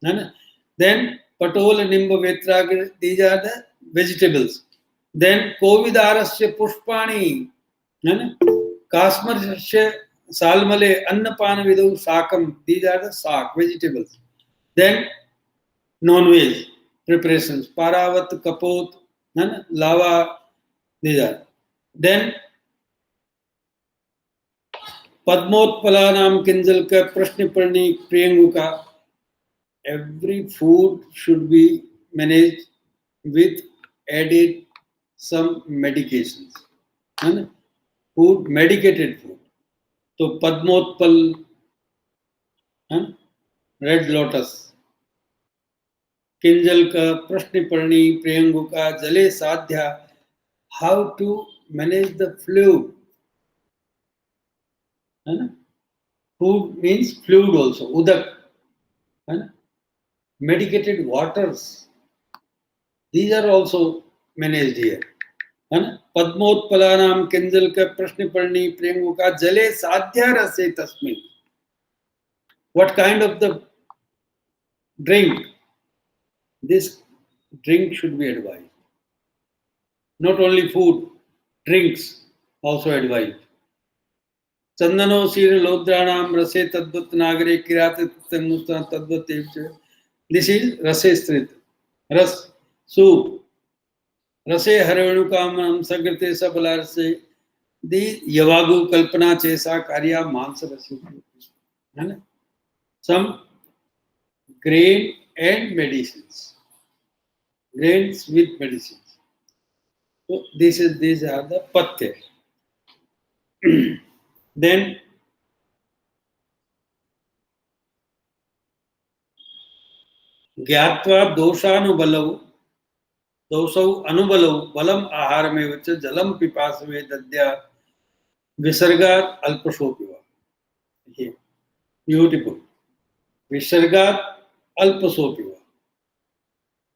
Then Patol, Nimba, Vetrag, these are the vegetables. Then Kovidarasya Pushpani, Kasmarsya Salmale, Annapana Vidu, Sakam, these are the sak, vegetables. Then non-veg preparations, Paravat, Kapot, lava, these are. Then Padmotpalanam Kinjalka, Prashniparni, Priyanguka. Every food should be managed with added some medications. Food, medicated food. So Padmotpal, red lotus, Kinjalka, Prashniparni, Priyanguka, Jale Sadhya. How to manage the fluid. Food means fluid also, udak. Medicated waters. These are also managed here. Padmotpalanam Kenjalka Prashniparni Priyanguka Jale Sadhya Rase Tasmin. What kind of the drink? This drink should be advised. Not only food, drinks also advised. Chandano Sir Lodranam Rase Tadvat Nagare Kirate Tamustan Tadvat Evcha. This is Rase Strit. Ras, soup. Rase Harevanukam Sagrate Sabalar se. The Yavagu Kalpana Chesa Karya Mansa Rasi. Some grain and medicines. Grains with medicines. So these are the Pathya. Then Gyatva Doshanu Balavu दोषौ अनुबलौ बलम आहार में वच जलम पिपास में दद्या विसर्गात अल्पशोपि वा. Beautiful. विसर्गात अल्पशोपि वा.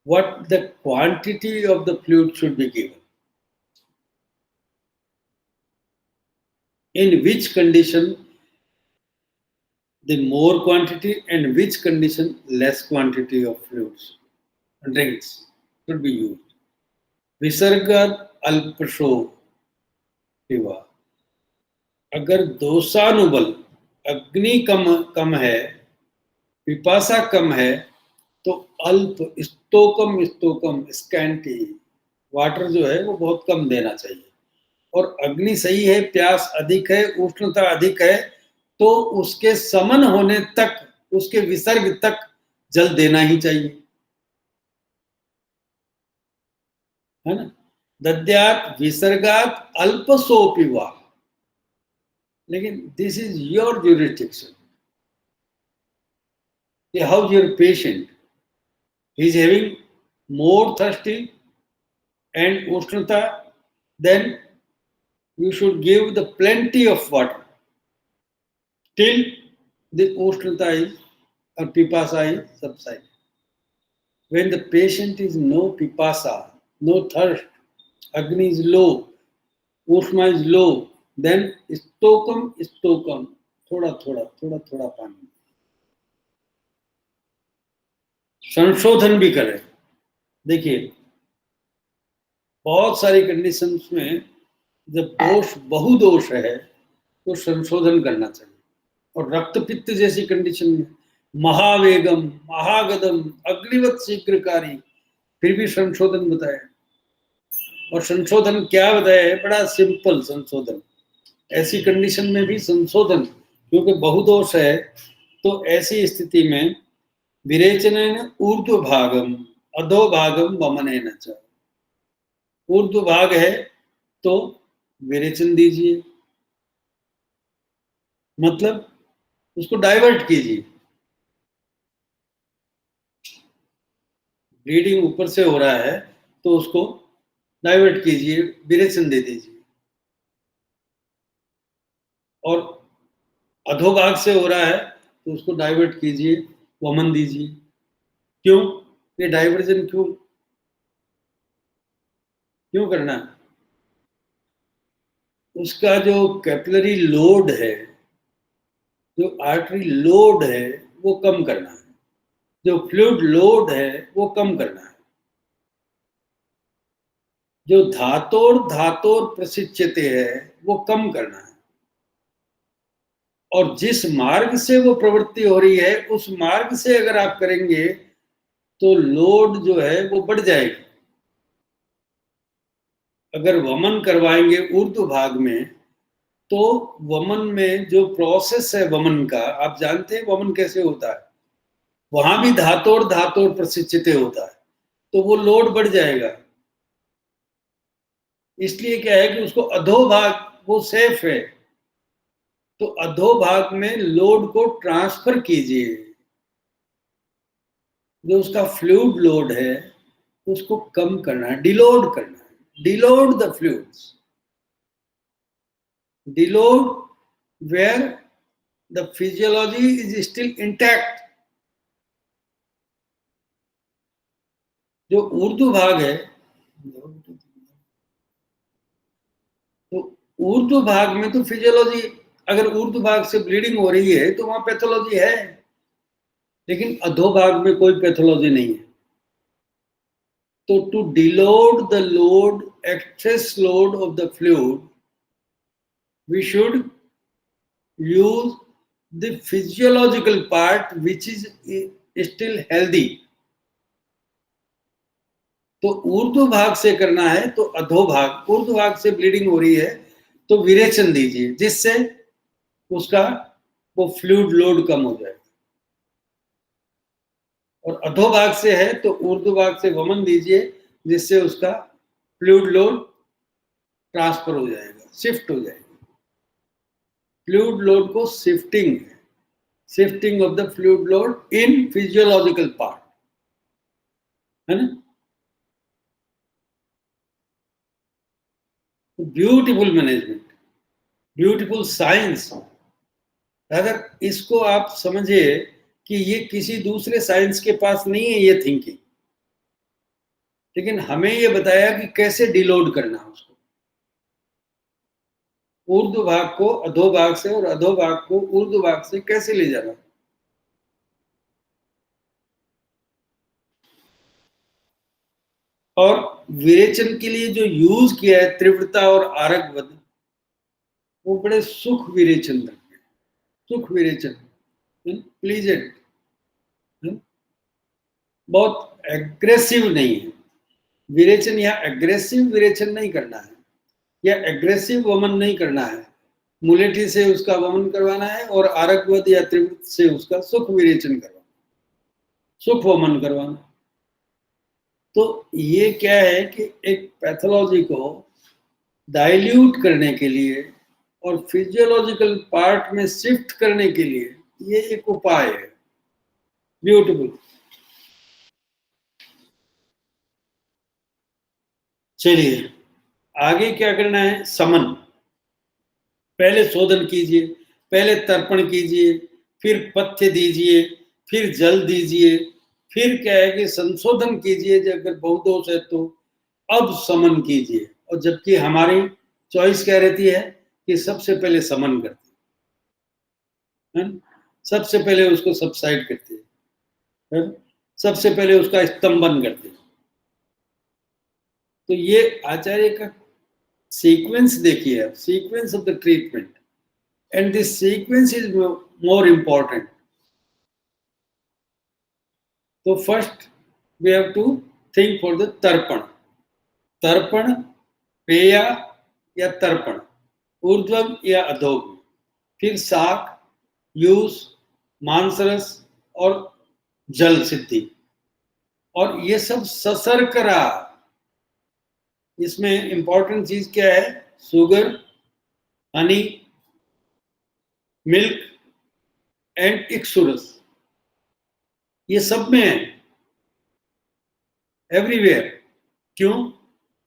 What the quantity of the fluid should be given? In which condition the more quantity and which condition less quantity of fluids, drinks should be used. विसर्गात अल्पशो पिवा. अगर दोषानुबल अग्नि कम है, पिपासा कम है, तो अल्प स्तोकम स्कैंटी वाटर जो है वो बहुत कम देना चाहिए. और अग्नि सही है, प्यास अधिक है, उष्णता अधिक है, तो उसके समन होने तक, उसके विसर्ग तक जल देना ही चाहिए, है ना. दद्यात विसर्गात अल्पसोपि वा. लेकिन this is your jurisdiction. How's your patient? He's having more thirsty and ushnata, then you should give the plenty of water till the ushnata is or pipasa is subsided. When the patient is no pipasa, no thirst, agni is low, ushma is low, then stokam, thoda thoda पानी. संशोधन भी करें. देखिए, बहुत सारी conditions में जब दोष बहुदोष है तो संशोधन करना चाहिए. और रक्त पित्त जैसी कंडीशन में महावेगम, महागदम, अग्निवत शीघ्रकारी, फिर भी संशोधन बताया. और संशोधन क्या बताया है? बड़ा सिंपल संशोधन. ऐसी कंडीशन में भी संशोधन, क्योंकि बहुदोष है, तो ऐसी स्थिति में विरेचनेन ऊर्ध्वभागम अधोभागम वमनेन च. ऊर्ध्वभाग है तो विरेचन दीजिए, मतलब उसको डाइवर्ट कीजिए. ब्लीडिंग ऊपर से हो रहा है तो उसको डाइवर्ट कीजिए, विरेचन दे दीजिए. और अधोभाग से हो रहा है तो उसको डाइवर्ट कीजिए, वमन दीजिए. क्यों? ये डाइवर्जन क्यों करना है? उसका जो कैपिलरी लोड है, जो आर्टरी लोड है, वो कम करना है. जो फ्लूइड लोड है वो कम करना है. जो धातोर प्रसिच्यते है वो कम करना है. और जिस मार्ग से वो प्रवृत्ति हो रही है उस मार्ग से अगर आप करेंगे तो लोड जो है वो बढ़ जाएगी. अगर वमन करवाएंगे ऊर्ध्व भाग में, तो वमन में जो प्रोसेस है वमन का, आप जानते हैं वमन कैसे होता है. वहां भी धातोर प्रसिच्यते होता है, तो वो लोड बढ़ जाएगा. इसलिए क्या है कि उसको अधोभाग, वो सेफ है, तो अधोभाग में लोड को ट्रांसफर कीजिए. जो उसका फ्लूइड लोड है उसको कम करना है, डिलोड करना है. Deload the fluids, deload where the physiology is still intact. जो ऊर्ध्व भाग है, तो ऊर्ध्व भाग में तो फिजियोलॉजी, अगर ऊर्ध्व भाग से ब्लीडिंग हो रही है तो वहां पैथोलॉजी है, लेकिन अधोभाग में कोई पैथोलॉजी नहीं है. तो to deload the load, excess load of the fluid, we should use the physiological part which is still healthy. तो ऊर्ध्व भाग से करना है तो अधोभाग, ऊर्ध्व भाग से ब्लीडिंग हो रही है तो विरेचन दीजिए, जिससे उसका वो फ्लूइड लोड कम हो जाए. और अधोभाग से है तो ऊर्ध्व भाग से वमन दीजिए, जिससे उसका फ्लूइड लोड ट्रांसफर हो जाएगा, शिफ्ट हो जाएगा. फ्लूइड लोड को shifting of the fluid load in physiological part, है ना. Beautiful management, beautiful science. अगर इसको आप समझिए कि ये किसी दूसरे साइंस के पास नहीं है ये थिंकिंग, लेकिन हमें ये बताया कि कैसे डिलोड करना है उसको, ऊर्ध्व भाग को अधोभाग से और अधोभाग को ऊर्ध्व भाग से कैसे ले जाना। और विरेचन के लिए जो यूज किया है तीव्रता और आरगवद, वो बड़े सुख विरेचन द्रव्य, सुख विरेचन, प्लीजेंट, बहुत एग्रेसिव नहीं है विरेचन। यहाँ एग्रेसिव विरेचन नहीं करना है, या एग्रेसिव वमन नहीं करना है, मुलेठी से उसका वमन करवाना है और आरगवद या त्रिवृत से उसका सुख विरेचन करवाना, सुख वमन करवाना। तो ये क्या है कि एक पैथोलॉजी को डाइल्यूट करने के लिए और फिजियोलॉजिकल पार्ट में शिफ्ट करने के लिए ये एक उपाय है। ब्यूटीफुल। चलिए आगे क्या करना है, समन। पहले शोधन कीजिए, पहले तर्पण कीजिए, फिर पथ्य दीजिए, फिर जल दीजिए, फिर क्या है कि संशोधन कीजिए अगर बहुदोष है तो, अब समन कीजिए। और जबकि हमारी चॉइस क्या रहती है कि सबसे पहले समन करते हैं, सबसे पहले उसको सबसाइड करते हैं, सबसे पहले उसका स्तंभन करते हैं। तो ये आचार्य का सीक्वेंस देखिए, sequence of the treatment, and this sequence is more important. So first we have to think for the tarpan, तर्पण, पेया या तर्पण, ऊर्ध्व या अधोग, फिर शाक, यूस, मांसरस और जल सिद्धि। और ये सब सशर्करा, इसमें इंपॉर्टेंट चीज क्या है, शुगर, हनी, मिल्क एंड इक्सुरस, ये सब में है, एवरीवेयर। क्यों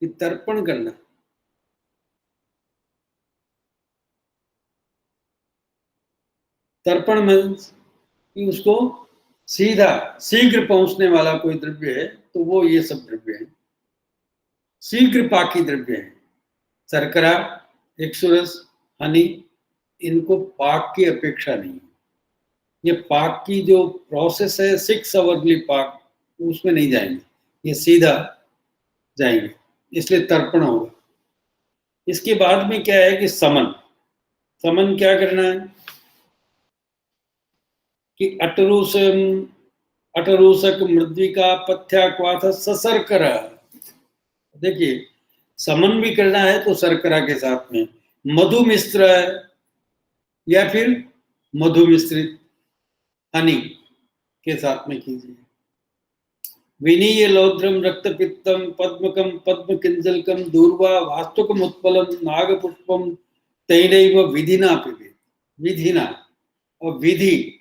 कि तर्पण करना, तर्पण मीन्स कि उसको सीधा शीघ्र पहुंचने वाला कोई द्रव्य है तो वो ये सब द्रव्य है, शीघ्र पाकी द्रव्य है। शर्करा, एक्सुरस, हनी, इनको पाक की अपेक्षा नहीं है। ये पाक की जो प्रोसेस है 6 आवरली पाक, उसमें नहीं जाएंगे, ये सीधा जाएंगे, इसलिए तर्पण होगा। इसके बाद में क्या है कि समन। समन क्या करना है कि अटरूसक मृद्विका पथ्या क्वाथ सशर्करा। देखिए समन भी करना है तो शर्करा के साथ में, मधु मिश्र है या फिर मधु मिश्रित हनी के साथ में कीजिए। विनीय लौद्रम रक्त पित्तम पद्मकम पद्म किंजलकम दूर्वा वास्तुकम उत्पलम नागपुष्पम तैनैव विधिना पिबेत। विधिना, और विधि,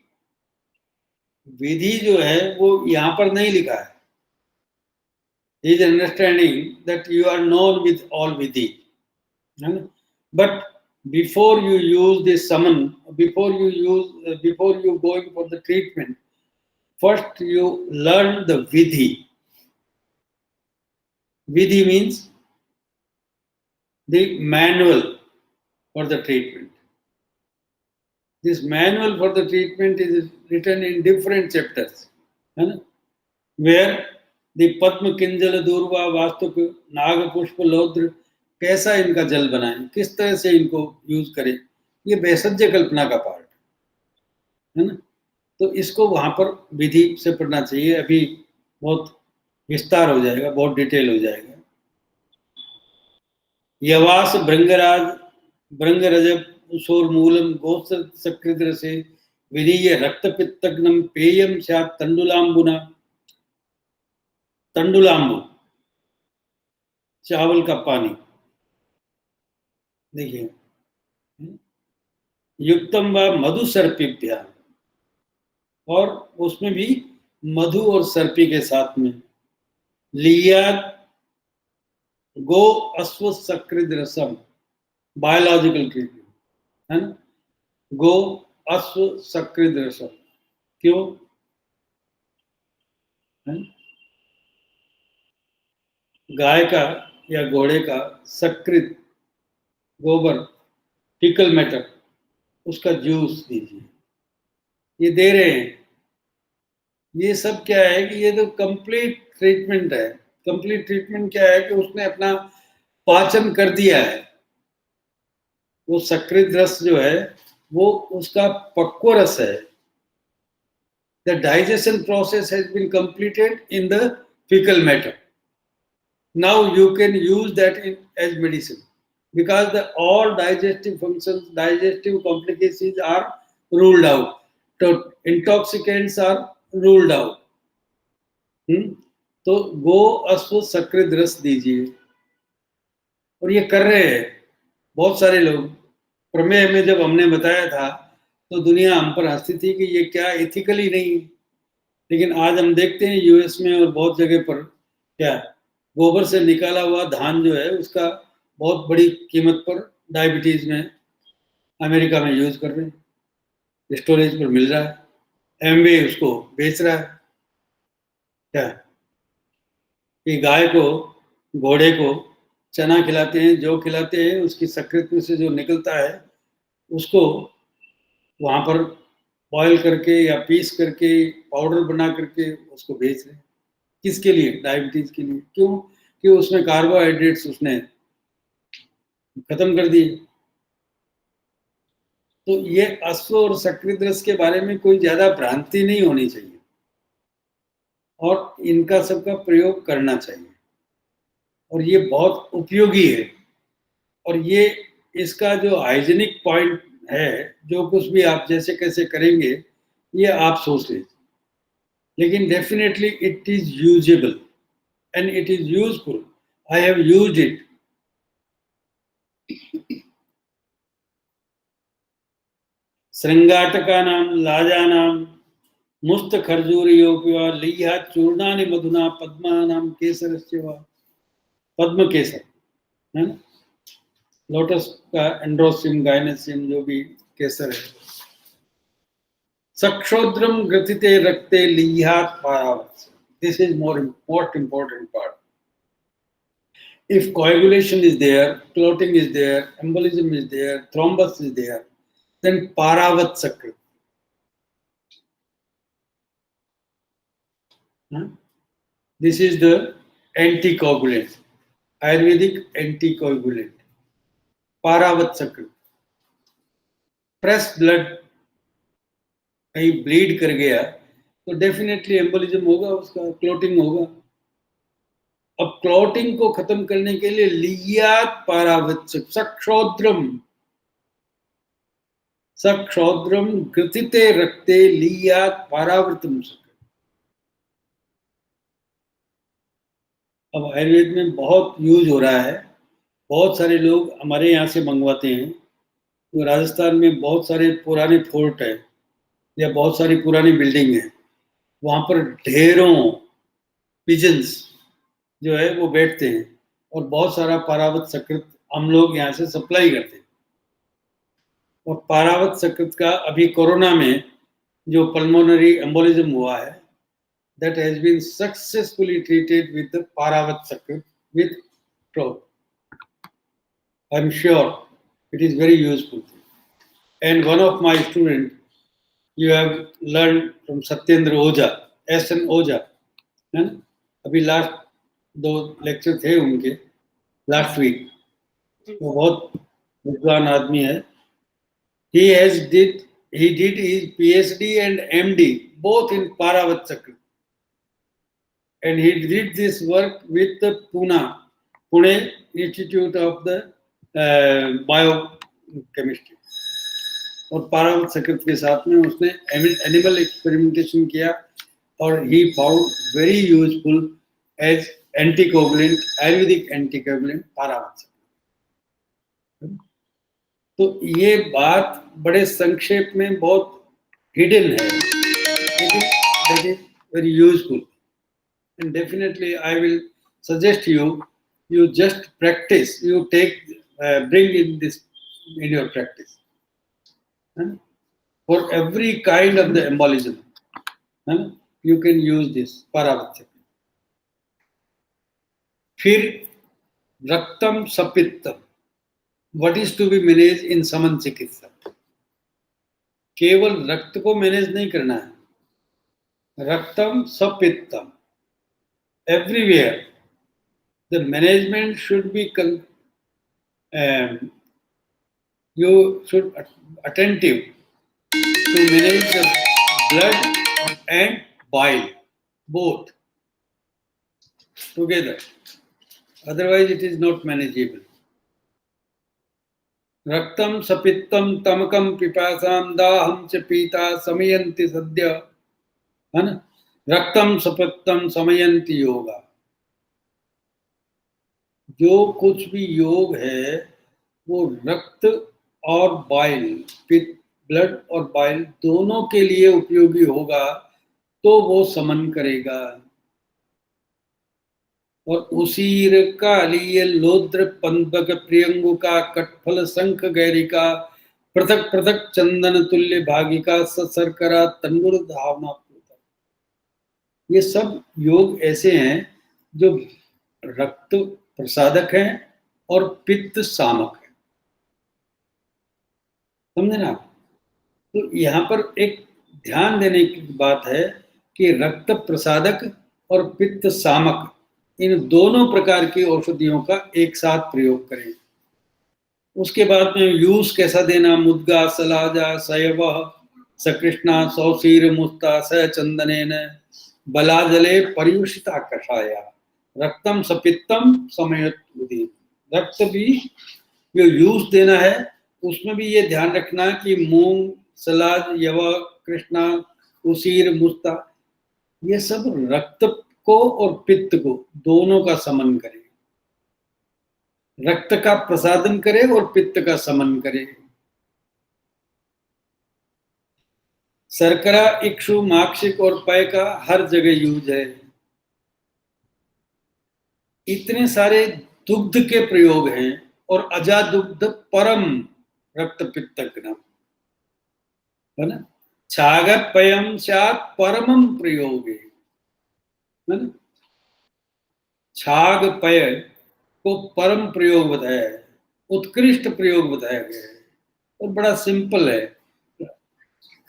विधि जो है वो यहाँ पर नहीं लिखा है। He is understanding that you are known with all vidhi, but before you use this summon, before you going for the treatment, first you learn the vidhi. Vidhi means the manual for the treatment. This manual for the treatment is written in different chapters, where the पद्म किंजल दूर्वा वास्तुक नाग पुष्प लौद्र, कैसा इनका जल बनाएं, किस तरह से इनको यूज करें, ये भेषज कल्पना का पार्ट है ना। तो इसको वहां पर विधि से पढ़ना चाहिए, अभी बहुत विस्तार हो जाएगा, बहुत डिटेल हो जाएगा। यवास भृंगराज भृंगरजब मूलम गोत्र सकृत से विधीय रक्त पित्तग्नम पेयम स्यात् तंडुलाम्बुना। तंडुलाम्बु, चावल का पानी, देखिए, युक्तम व मधु सर्पिभ्या, और उसमें भी मधु और सर्पी के साथ में। लिया गो अश्व सकृत रसम, बायोलॉजिकल ट्रीटमेंट है ना, गो अश्व सकृत रसम, क्यों है? गाय का या घोड़े का सकृत, गोबर, फीकल मैटर, उसका जूस दीजिए, ये दे रहे हैं। ये सब क्या है कि ये तो कंप्लीट ट्रीटमेंट है। कंप्लीट ट्रीटमेंट क्या है कि उसने अपना पाचन कर दिया है। वो सकृत रस जो है वो उसका पक्व रस है। The digestion process has been completed in the fecal matter. Now you can use that as medicine because all digestive functions, digestive complications are ruled out. So intoxicants are ruled out. तो गो अश्व सकृत रस दीजिए, और ये कर रहे हैं बहुत सारे लोग। प्रमेय में जब हमने बताया था तो दुनिया हम पर हंसती थी कि ये क्या एथिकली नहीं है, लेकिन आज हम देखते हैं यूएस में और बहुत जगह पर क्या गोबर से निकाला हुआ धान जो है उसका बहुत बड़ी कीमत पर डायबिटीज में अमेरिका में यूज कर रहे हैं, स्टोरेज पर मिल रहा है, एमवे उसको बेच रहा है। क्या कि गाय को, घोड़े को चना खिलाते हैं, जो खिलाते हैं उसकी सकृत में से जो निकलता है उसको वहां पर बॉयल करके या पीस करके पाउडर बना करके उसको बेच रहे हैं। किसके लिए? डायबिटीज के लिए। क्यों? कि उसमें कार्बोहाइड्रेट्स उसने खत्म कर दिए। तो ये अश्व और सकृत रस के बारे में कोई ज्यादा भ्रांति नहीं होनी चाहिए और इनका सबका प्रयोग करना चाहिए, और ये बहुत उपयोगी है। और ये इसका जो हाइजीनिक पॉइंट है, जो कुछ भी आप जैसे कैसे करेंगे ये आप सोच लीजिए, लेकिन definitely it is usable and it is useful. I have used it. श्रृंगाटकानां लाजानां मुस्त खर्जूरयोपि लीहा चूर्णानि मधुना पद्मानां केसरस्य वा, पद्म केसर है ना, लोटस का एंड्रोसियम गायनेसियम जो भी केसर है। सक्षोद्रम ग्रथिते रक्ते लीहात Paravat. This is most important part. If coagulation is there, clotting is there, embolism is there, thrombus is there, then paravat sakrit. This is the anticoagulant, Ayurvedic anticoagulant. Paravat sakrit. Press blood कहीं bleed कर गया तो definitely embolism होगा, उसका clotting होगा। अब clotting को खत्म करने के लिए लियात पारावत्सक सक्षौद्रम, सक्षौद्रम ग्रथिते रक्ते लियात पारावृतम। अब आयुर्वेद में बहुत यूज हो रहा है। बहुत सारे लोग हमारे यहाँ से मंगवाते हैं। तो राजस्थान में बहुत सारे पुराने फोर्ट है या बहुत सारी पुरानी बिल्डिंग है, वहां पर ढेरों पिजन्स जो है वो बैठते हैं और बहुत सारा पारावत सकृत हम लोग यहाँ से सप्लाई करते हैं। और पारावत सकृत का अभी कोरोना में जो पल्मोनरी एम्बोलिज्म हुआ है, that has been successfully treated with the Paravat Sakrit with cloth. I'm sure it is very useful. And one of my students, you have learned from Satyendra Oja, S.N. Oja, है ना? अभी last 2 lecture थे उनके last week. वो बहुत विद्वान आदमी है। He did his PhD and MD both in Paravat Sakrit. And he did this work with the Pune Institute of the Biochemistry. और पारावत सकृत के साथ में उसने एनिमल एक्सपेरिमेंटेशन किया और he found very useful as anticoagulant, Ayurvedic anticoagulant पारावत सकृत। तो ये बात बड़े संक्षेप में बहुत हिडन है, लेकिन that is very useful. And definitely I will suggest you you just practice, you take, bring in this in your practice. For every kind of the embolism, you can use this Paravachya. फिर रक्तम सपित्तम, what is to be managed in समन चिकित्सा? केवल रक्त को manage नहीं करना है, रक्तम सपित्तम, everywhere the management should be you should attentive to manage the blood and bile both together, otherwise it is not manageable. रक्तम सपित्तम तमकम पिपासाम दाहम च पीता समयन्ति सद्य, है ना? रक्तम सपित्तम समयन्ति योगा. जो कुछ भी योग है वो रक्त और बाइल, पित्त, ब्लड और बाइल दोनों के लिए उपयोगी होगा तो वो समन करेगा. और उसीर कालीय लोद्र पंदक प्रियंगुका कटफल शंख गैरिका पृथक पृथक चंदन तुल्य भागिका ससरकरा तंगुर धावना. ये सब योग ऐसे हैं जो रक्त प्रसादक हैं और पित्त सामक है. समझे ना? तो यहाँ पर एक ध्यान देने की बात है कि रक्त प्रसादक और पित्त सामक इन दोनों प्रकार की औषधियों का एक साथ प्रयोग करें. उसके बाद में यूज कैसा देना? मुद्गा सलाजा सयव सकृष्णा सौशीर मुस्ता स चंदनेन बलाजले पर्युषिता कषाया रक्तम सपित्तम समयत उदी. रक्त भी जो यूज देना है उसमें भी ये ध्यान रखना कि मूंग, सलाद, यव, कृष्णा, उसीर, मुस्ता, ये सब रक्त को और पित्त को दोनों का समन करे, रक्त का प्रसादन करे और पित्त का समन करे. शर्करा, इक्षु, माक्षिक और पय का हर जगह यूज है. इतने सारे दुग्ध के प्रयोग हैं और अजादुग्ध परम रक्त पित्तग्नम, है ना? छागत पयम स्यात् परमम प्रयोगे, है ना? छाग पय को परम प्रयोग बताया है, उत्कृष्ट प्रयोग बताया गया है और बड़ा सिंपल है.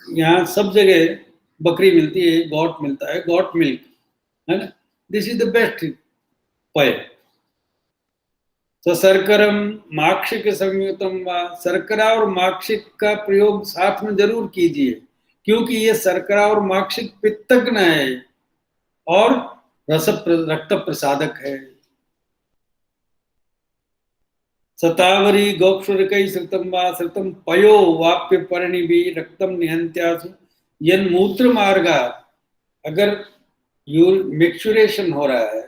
यहाँ सब जगह बकरी मिलती है, गॉट मिलता है, गॉट मिल्क, है ना? दिस इज द बेस्ट पय. तो शर्करम माक्षिक संयुतम व, शर्करा और माक्षिक का प्रयोग साथ में जरूर कीजिए क्योंकि ये शर्करा और माक्षिक पित्तग्न है और रक्त प्रसादक है. सतावरी गोक्षुरकई श्रुतम व श्रुतम पयो वाप्य परिणिभि रक्तम निहंत्यासु यन मूत्र मार्गा. अगर मिक्सुरेशन हो रहा है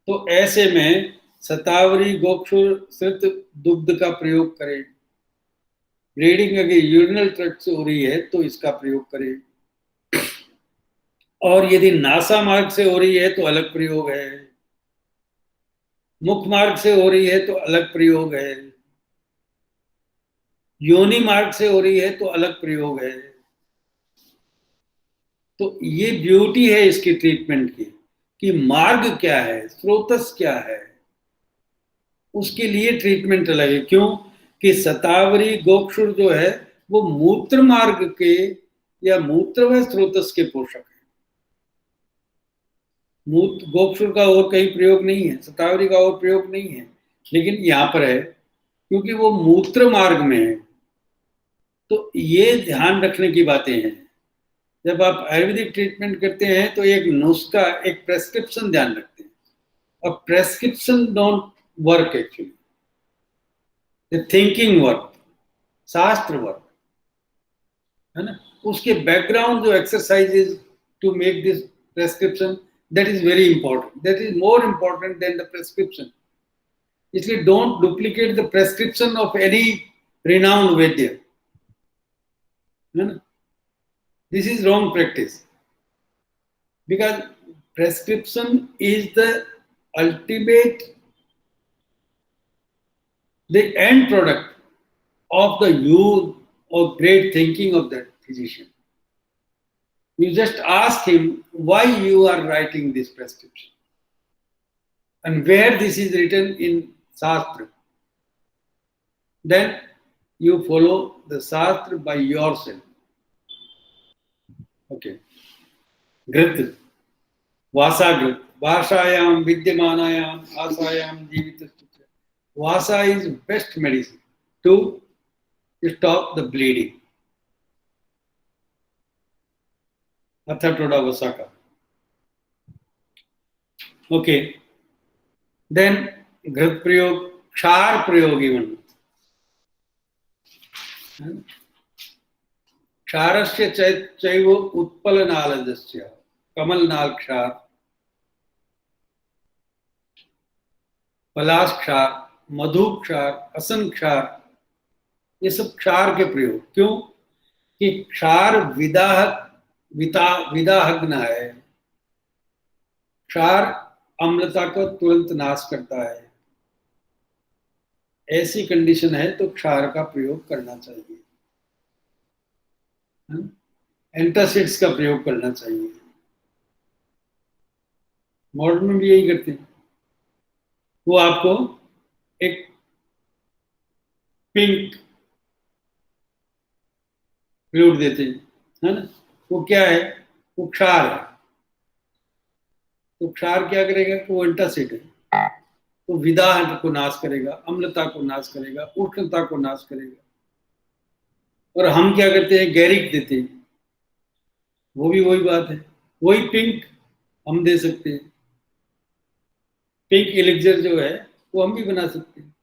तो ऐसे में सतावरी गोक्षुर श्रुत दुग्ध का प्रयोग करें. ब्लीडिंग अगर यूरिनल ट्रैक्ट से हो रही है तो इसका प्रयोग करें, और यदि नासा मार्ग से हो रही है तो अलग प्रयोग है, मुख मार्ग से हो रही है तो अलग प्रयोग है, योनि मार्ग से हो रही है तो अलग प्रयोग है. तो ये ब्यूटी है इसकी ट्रीटमेंट की कि मार्ग क्या है, स्रोतस क्या है, उसके लिए ट्रीटमेंट अलग है. क्यों कि सतावरी गोक्षुर जो है वो मूत्र मार्ग के या मूत्र व स्रोतस के पोषक है. गोक्षुर का और कहीं प्रयोग नहीं है, सतावरी का और प्रयोग नहीं है, लेकिन यहाँ पर है क्योंकि वो मूत्र मार्ग में है. तो ये ध्यान रखने की बातें हैं. जब आप आयुर्वेदिक ट्रीटमेंट करते हैं तो एक नुस्खा, एक प्रेस्क्रिप्शन ध्यान रखते हैं, और prescription don't work actually, the thinking work, shastra work, है ना? उसके बैकग्राउंड जो exercises to make this prescription, that is very important, that is more important than the prescription. इसलिए don't duplicate the prescription of any renowned वैद्य, है ना? This is wrong practice because prescription is the ultimate the end product of the use or great thinking of that physician. You just ask him why you are writing this prescription and where this is written in Shastra. Then you follow the Shastra by yourself. Okay. Grit, Vasa, Vashayam, Vidyamanayam, Asayam, Jivita. Vasa is best medicine to stop the bleeding. Atha Toda Vasaka. Okay. Then Grit Prayog, Kshar Prayog even. क्षारस्य चैव उत्पलनालजस्य कमलनाल क्षार पलाश क्षार मधु क्षार असन क्षार ये सब क्षार के प्रयोग क्यों कि क्षार विदाहग्न है क्षार अम्लता को तुरंत नाश करता है ऐसी कंडीशन है तो क्षार का प्रयोग करना चाहिए एंटासिड्स का प्रयोग करना चाहिए मॉडर्न में भी यही करते हैं वो आपको एक पिंक फ्लूइड देते हैं है ना वो क्या है वो क्षार है तो क्षार क्या करेगा कि वो एंटासिड है तो विदाह को नाश करेगा अम्लता को नाश करेगा उष्णता को नाश करेगा और हम क्या करते हैं गैरिक देते हैं वो भी वही बात है वही पिंक हम दे सकते हैं पिंक एलिक्सर जो है वो हम भी बना सकते हैं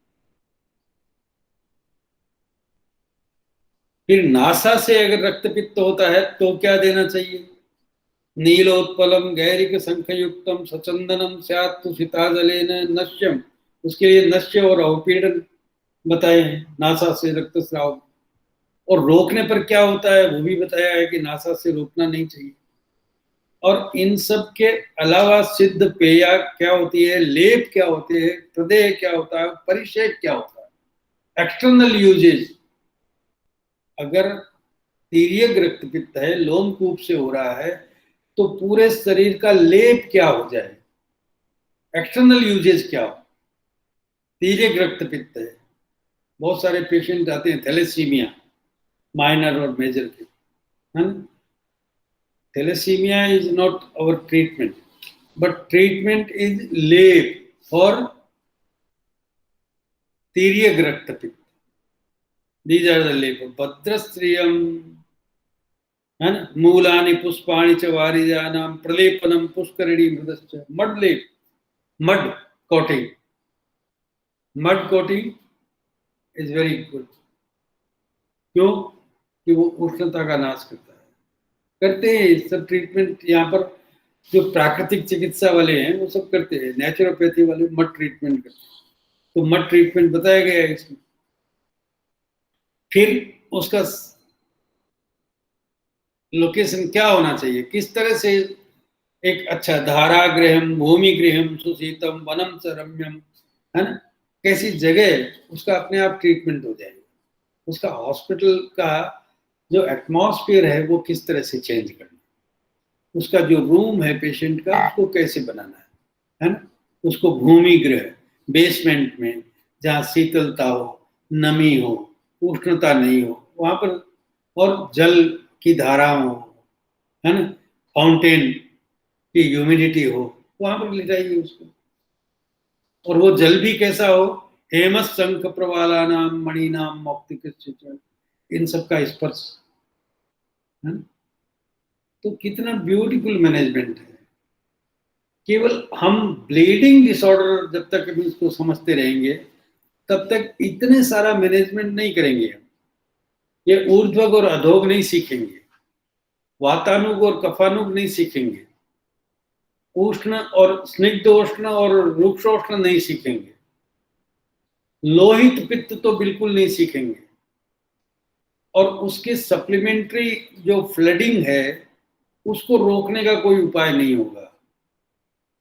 फिर नासा से अगर रक्तपित्त होता है तो क्या देना चाहिए नीलोत्पलम गैरिक संख्युक्तम सचंदनम स्यात्तु सीताजलेन नश्यम उसके लिए नश्य और अवपीड़न बताए हैं नासा से रक्तस्राव और रोकने पर क्या होता है वो भी बताया है कि नासा से रोकना नहीं चाहिए और इन सब के अलावा सिद्ध पेया क्या होती है लेप क्या होते हैं प्रदेय क्या होता है परिषेक क्या होता है एक्सटर्नल यूजेज अगर तिर्यक रक्तपित्त है लोमकूप से हो रहा है तो पूरे शरीर का लेप क्या हो जाए एक्सटर्नल यूजेज क्या हो तिर्यक रक्तपित्त है बहुत सारे पेशेंट आते हैं थैलेसीमिया माइनर और मेजर के है ना thalassaemia is not our treatment but treatment is लेप फॉर तिर्यक रक्तपित्त दीज आर द लेप भद्रस्त्रियम है ना मूलानि पुष्पाणि च वारिजानां प्रलेपनम पुष्करिणी मृदश्च मड लेप mud coating is very good क्यों कि वो उष्णता का नाश करता है करते हैं सब ट्रीटमेंट यहाँ पर जो प्राकृतिक चिकित्सा वाले हैं वो सब करते हैं नेचुरोपैथी वाले मड ट्रीटमेंट करते हैं तो मड ट्रीटमेंट बताया गया है इसमें फिर उसका लोकेशन क्या होना चाहिए किस तरह से एक अच्छा धारागृहम भूमिगृहम सुशीतम वनम च रम्यम है ना कैसी जगह उसका अपने आप ट्रीटमेंट हो जाएगा उसका हॉस्पिटल का जो एटमॉस्फेयर है वो किस तरह से चेंज करना उसका जो रूम है पेशेंट का उसको कैसे बनाना है ना उसको भूमिगृह बेसमेंट में जहाँ शीतलता हो नमी हो उष्णता नहीं हो वहां पर और जल की धारा हो है ना फाउंटेन की ह्यूमिडिटी हो वहां पर ले जाइए उसको और वो जल भी कैसा हो हेमस शंख प्रवाला नाम मणि नाम मौक्तिक इन सब का स्पर्श है तो कितना ब्यूटीफुल मैनेजमेंट है केवल हम ब्लीडिंग डिसऑर्डर जब तक हम इसको समझते रहेंगे तब तक इतने सारा मैनेजमेंट नहीं करेंगे हम ये ऊर्ध्वग और अधोग नहीं सीखेंगे वातानुग और कफानुग नहीं सीखेंगे उष्ण और स्निग्धोष्ण और रुक्षोष्ण नहीं सीखेंगे लोहित पित्त तो बिल्कुल नहीं सीखेंगे और उसके सप्लीमेंट्री जो फ्लडिंग है उसको रोकने का कोई उपाय नहीं होगा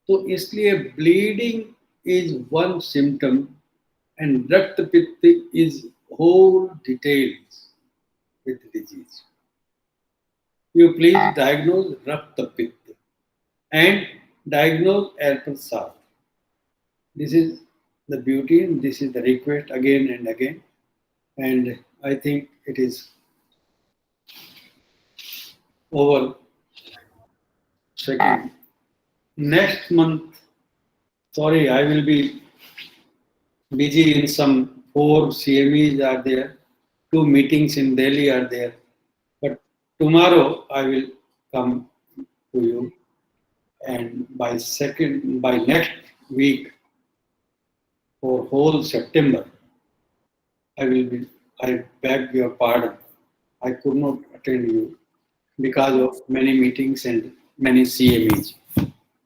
तो इसलिए bleeding is one symptom And Rakta Pitta is whole details with disease. You please diagnose Rakta Pitta and diagnose Alprasad. This is the beauty and this is the request again and again. And I think it is over. Second, next month, sorry, I will be busy in some 4 CMEs are there, 2 meetings in Delhi are there. But tomorrow I will come to you, and by next week for whole September, I beg your pardon. I could not attend you because of many meetings and many CMEs.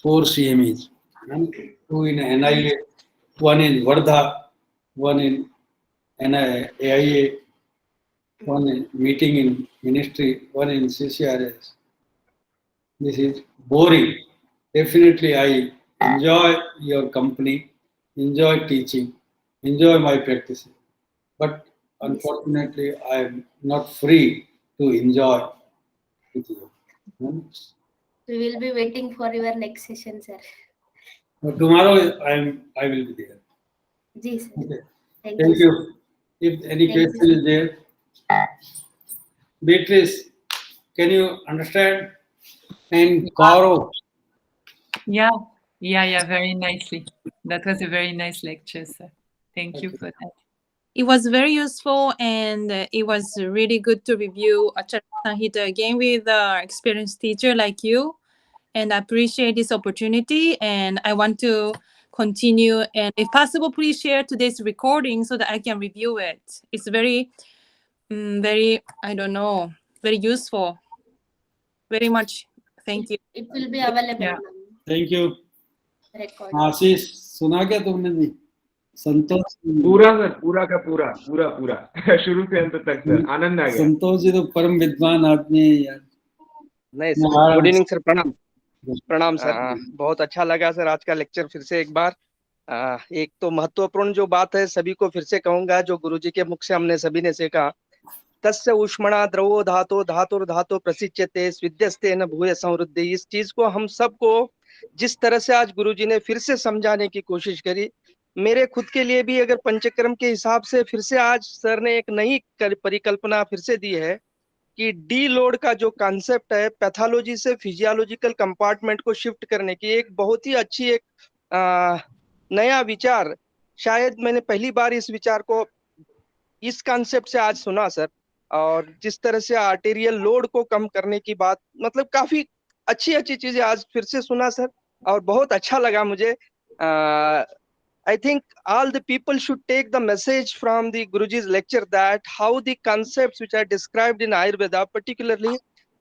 4 CMEs. 2 in NIA, 1 in Wardha, 1 in AIA, 1 in meeting in ministry, 1 in CCRS. This is boring. Definitely, I enjoy your company, enjoy teaching, enjoy my practice. But unfortunately, I am not free to enjoy with you. We will be waiting for your next session, sir. But tomorrow, I will be there. Ji, sir. Okay. Thank Thank you. you. If any Thank you, question is there, Beatrice, can you understand? And Gaurav, Yeah, very nicely. That was a very nice lecture, sir. Thank you for that. It was very useful, and it was really good to review Acharya Samhita again with an experienced teacher like you. And I appreciate this opportunity, and I want to continue. And if possible, please share today's recording so that I can review it. It's very, very, I don't know, very useful. Very much. Thank you. It will be available. Yeah. thank you. Record. आशीष सुना क्या तुमने भी? संतोष पूरा sir, पूरा का पूरा पूरा पूरा शुरू से अंत तक सर, आनंद आ गया। संतोष जी तो परम विद्वान आदमी है यार। नहीं सर, गुड इवनिंग सर, प्रणाम। प्रणाम सर, बहुत अच्छा लगा सर आज का लेक्चर। फिर से एक बार एक तो महत्वपूर्ण जो बात है सभी को फिर से कहूंगा, जो गुरुजी के मुख से हमने सभी ने सीखा, तस्य ऊष्मणा द्रवो धातो धातुर धातो प्रसिच्यते स्विद्यस्ते न भूय समृद्धि। इस चीज को हम सबको जिस तरह से आज गुरुजी ने फिर से समझाने की कोशिश करी, मेरे खुद के लिए भी अगर पंचक्रम के हिसाब से फिर से आज सर ने एक नई परिकल्पना फिर से दी है कि डी लोड का जो कॉन्सेप्ट है, पैथोलॉजी से फिजियोलॉजिकल कंपार्टमेंट को शिफ्ट करने की एक बहुत ही अच्छी एक नया विचार। शायद मैंने पहली बार इस विचार को इस कॉन्सेप्ट से आज सुना सर। और जिस तरह से आर्टेरियल लोड को कम करने की बात, मतलब काफी अच्छी अच्छी चीजें आज फिर से सुना सर, और बहुत अच्छा लगा मुझे। I think all the people should take the message from the Guruji's lecture that how the concepts which are described in Ayurveda, particularly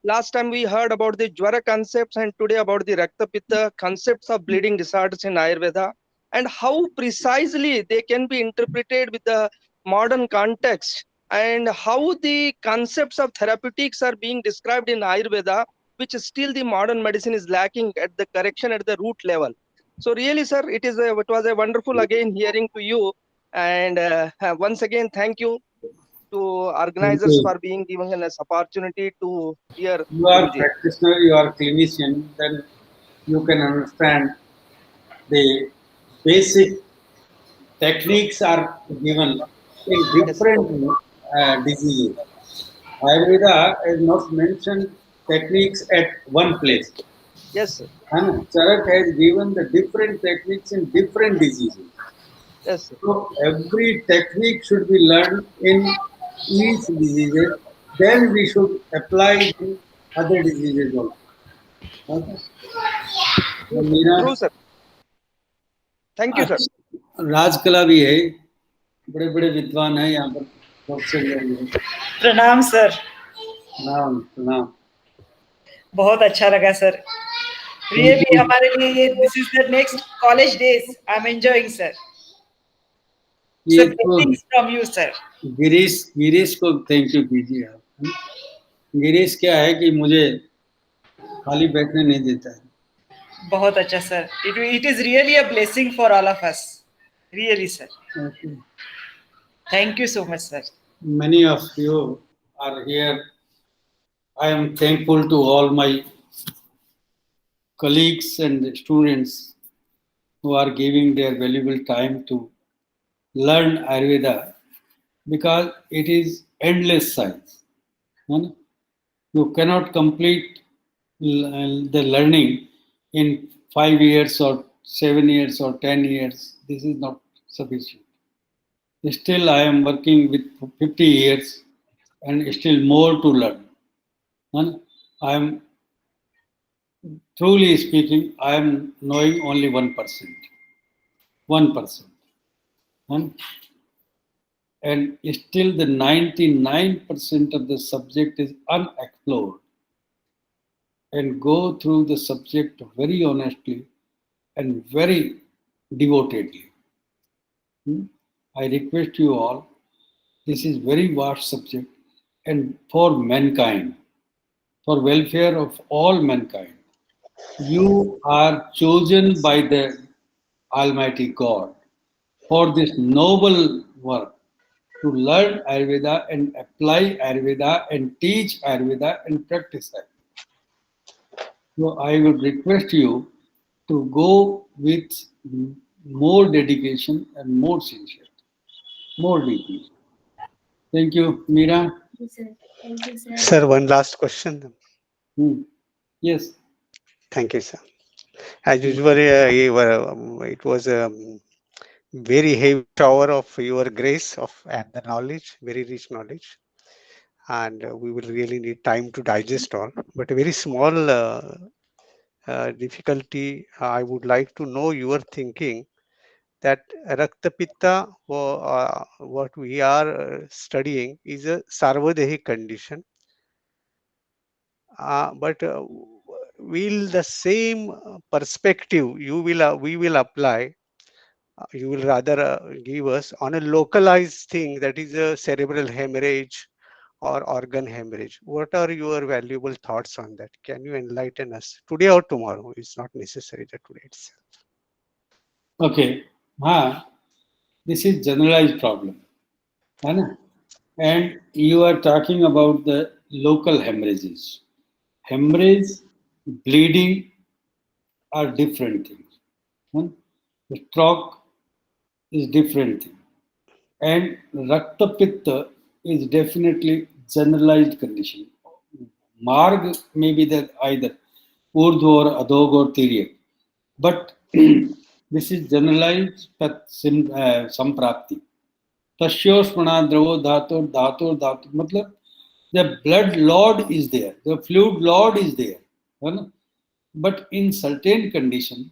last time we heard about the Jwara concepts and today about the Rakta Pitta concepts of bleeding disorders in Ayurveda, and how precisely they can be interpreted with the modern context, and how the concepts of therapeutics are being described in Ayurveda, which still the modern medicine is lacking at the correction at the root level. So really, sir, it was a wonderful again hearing to you, and once again, thank you to organizers for being given us opportunity to hear. You are Guruji. practitioner, you are clinician, then you can understand the basic techniques are given in different diseases. Ayurveda has not mentioned techniques at one place. Yes, sir. And Charak has given the different techniques in different diseases. Yes, sir. So every technique should be learned in each disease. Then we should apply in other diseases also. Okay? True, sir. Thank you, sir. Rajkala भी है, बड़े बड़े विद्वान हैं यहाँ पर, सबसे प्रणाम सर। प्रणाम प्रणाम। बहुत अच्छा लगा सर, रियली हमारे लिए this is the next college days. I am enjoying sir. ये फ्रॉम यू सर। गिरीश को थैंक यू कीजिए आप। गिरीश क्या है कि मुझे खाली बैठने नहीं देता है। बहुत अच्छा sir, it is really a blessing for all of us, Really, sir. Okay. Thank you so much, sir. Many of you are here. I am thankful to all my colleagues and students who are giving their valuable time to learn Ayurveda because it is endless science. Hmm? You cannot complete the learning in 5 years or 7 years or 10 years. This is not sufficient. Still, I am working with 50 years and still more to learn. And I am truly speaking, I am knowing only 1%. 1%. And still the 99% of the subject is unexplored. And go through the subject very honestly and very devotedly. I request you all, this is very vast subject and for mankind, for welfare of all mankind. You are chosen by the Almighty God for this noble work to learn Ayurveda and apply Ayurveda and teach Ayurveda and practice Ayurveda. So I would request you to go with more dedication and more sincerity, more deeply. Thank you, Meera. Thank you, sir. Thank you, sir. Sir, one last question. Yes. Thank you, sir. As usual, it was a very heavy shower of your grace of and the knowledge, very rich knowledge, and we will really need time to digest all. But a very small difficulty, I would like to know your thinking that Rakta Pitta, what we are studying, is a Sarvadehi condition. But will the same perspective we will apply, you will rather give us on a localized thing, that is a cerebral hemorrhage or organ hemorrhage? What are your valuable thoughts on that? Can you enlighten us today or tomorrow? It's not necessary that today itself. Okay. This is generalized problem. And you are talking about the local hemorrhages. Hemorrhage, bleeding are different things. The stroke is different thing. And Rakta Pitta is definitely generalized condition. Marg may be that either Urdhva or Adhog or Tiryak. But this is generalized samprapti. Tasyospana dravo dhatur dhatur dhatu. Matlab, the blood load is there, the fluid load is there. But in certain condition,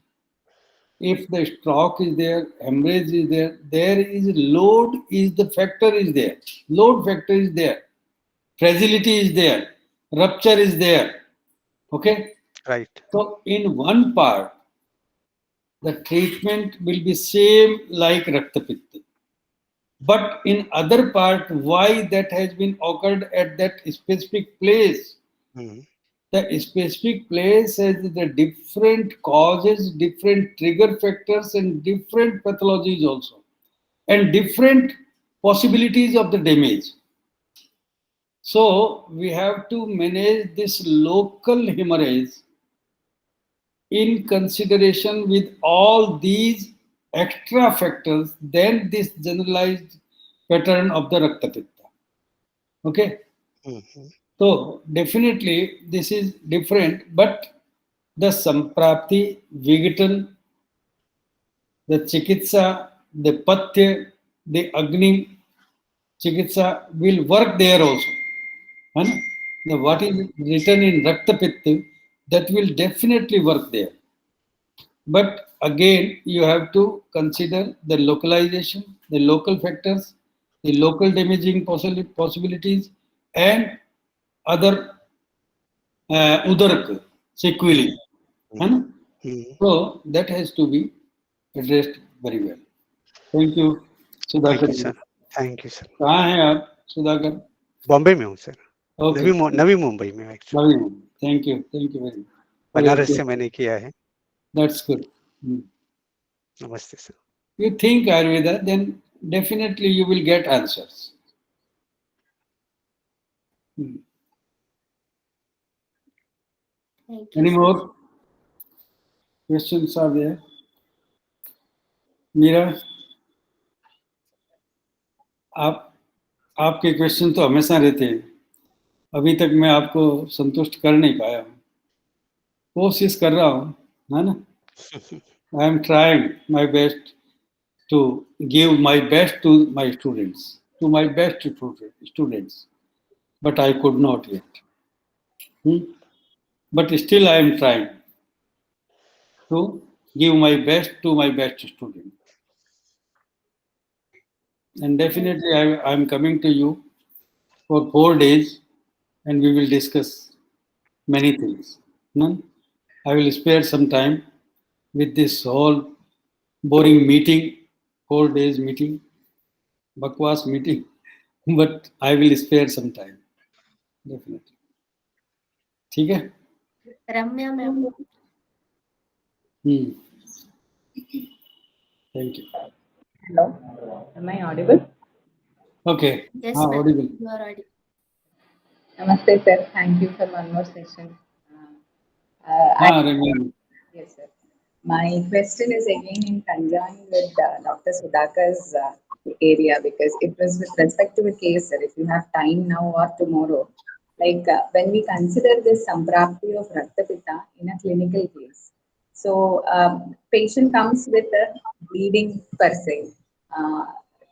if the stroke is there, hemorrhage is there, there is load is the factor is there. Load factor is there. Fragility is there. Rupture is there. Okay? Right. So in one part, the treatment will be same like Rakta Pitta. But in other part, why that has been occurred at that specific place? The specific place has the different causes, different trigger factors, and different pathologies also, and different possibilities of the damage. So we have to manage this local hemorrhage in consideration with all these extra factors, then this generalized pattern of the Rakta Pitta. Okay? So definitely this is different, but the Samprapti, Vigatan, the Chikitsa, the Pathya, the Agni Chikitsa will work there also. Now, what is written in Rakta Pitta, that will definitely work there. But again, you have to consider the localization, the local factors, the local damaging possibilities, and other udarak sequelae. So that has to be addressed very well. Thank you, Sudhakar. Thank you, sir. Thank you, sir. कहाँ हैं आप, सुधाकर? बॉम्बे में हूँ sir. Okay. Navi Mumbai में actually. Thank you very much. Banaras से मैंने किया है. That's good. नमस्ते sir. you think Ayurveda, then definitely you will get answers. Thank you, Any sir. more questions are there? Meera, आपके क्वेश्चन तो हमेशा रहते हैं. अभी तक मैं आपको संतुष्ट कर नहीं पाया हूँ. कोशिश कर रहा हूँ, है ना? I am trying my best to give my best to my students, but I could not yet. But still I am trying to give my best to my best student. And definitely I am coming to you for 4 days and we will discuss many things. I will spare some time with this whole boring meeting, 4 days meeting, bakwas meeting, but I will spare some time. Definitely. ठीक है? Ramya ma'am. Thank you. Hello, am I audible? Okay. Yes, हाँ, ma'am. audible. You are audible. Namaste, sir. Thank you for one more session. हाँ, Ramya. Yes, sir. My question is again in conjunction with Dr. Sudhakar's area, because it was with respect to a case, sir. If you have time now or tomorrow, like when we consider this Samprapti of Raktapitta in a clinical case, so patient comes with a bleeding per se.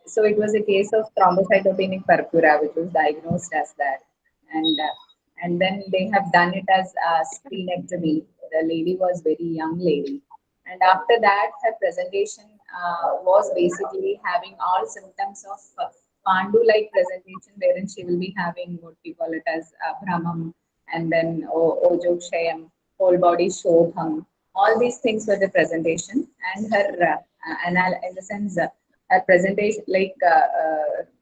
So it was a case of thrombocytopenic purpura, which was diagnosed as that, and then they have done it as a splenectomy. The lady was very young lady, and after that, her presentation was basically having all symptoms of Pandu-like presentation, wherein she will be having what we call it as Brahmam, and then Ojokshayam, whole body Shobham. All these things were the presentation, and her in the sense her presentation, like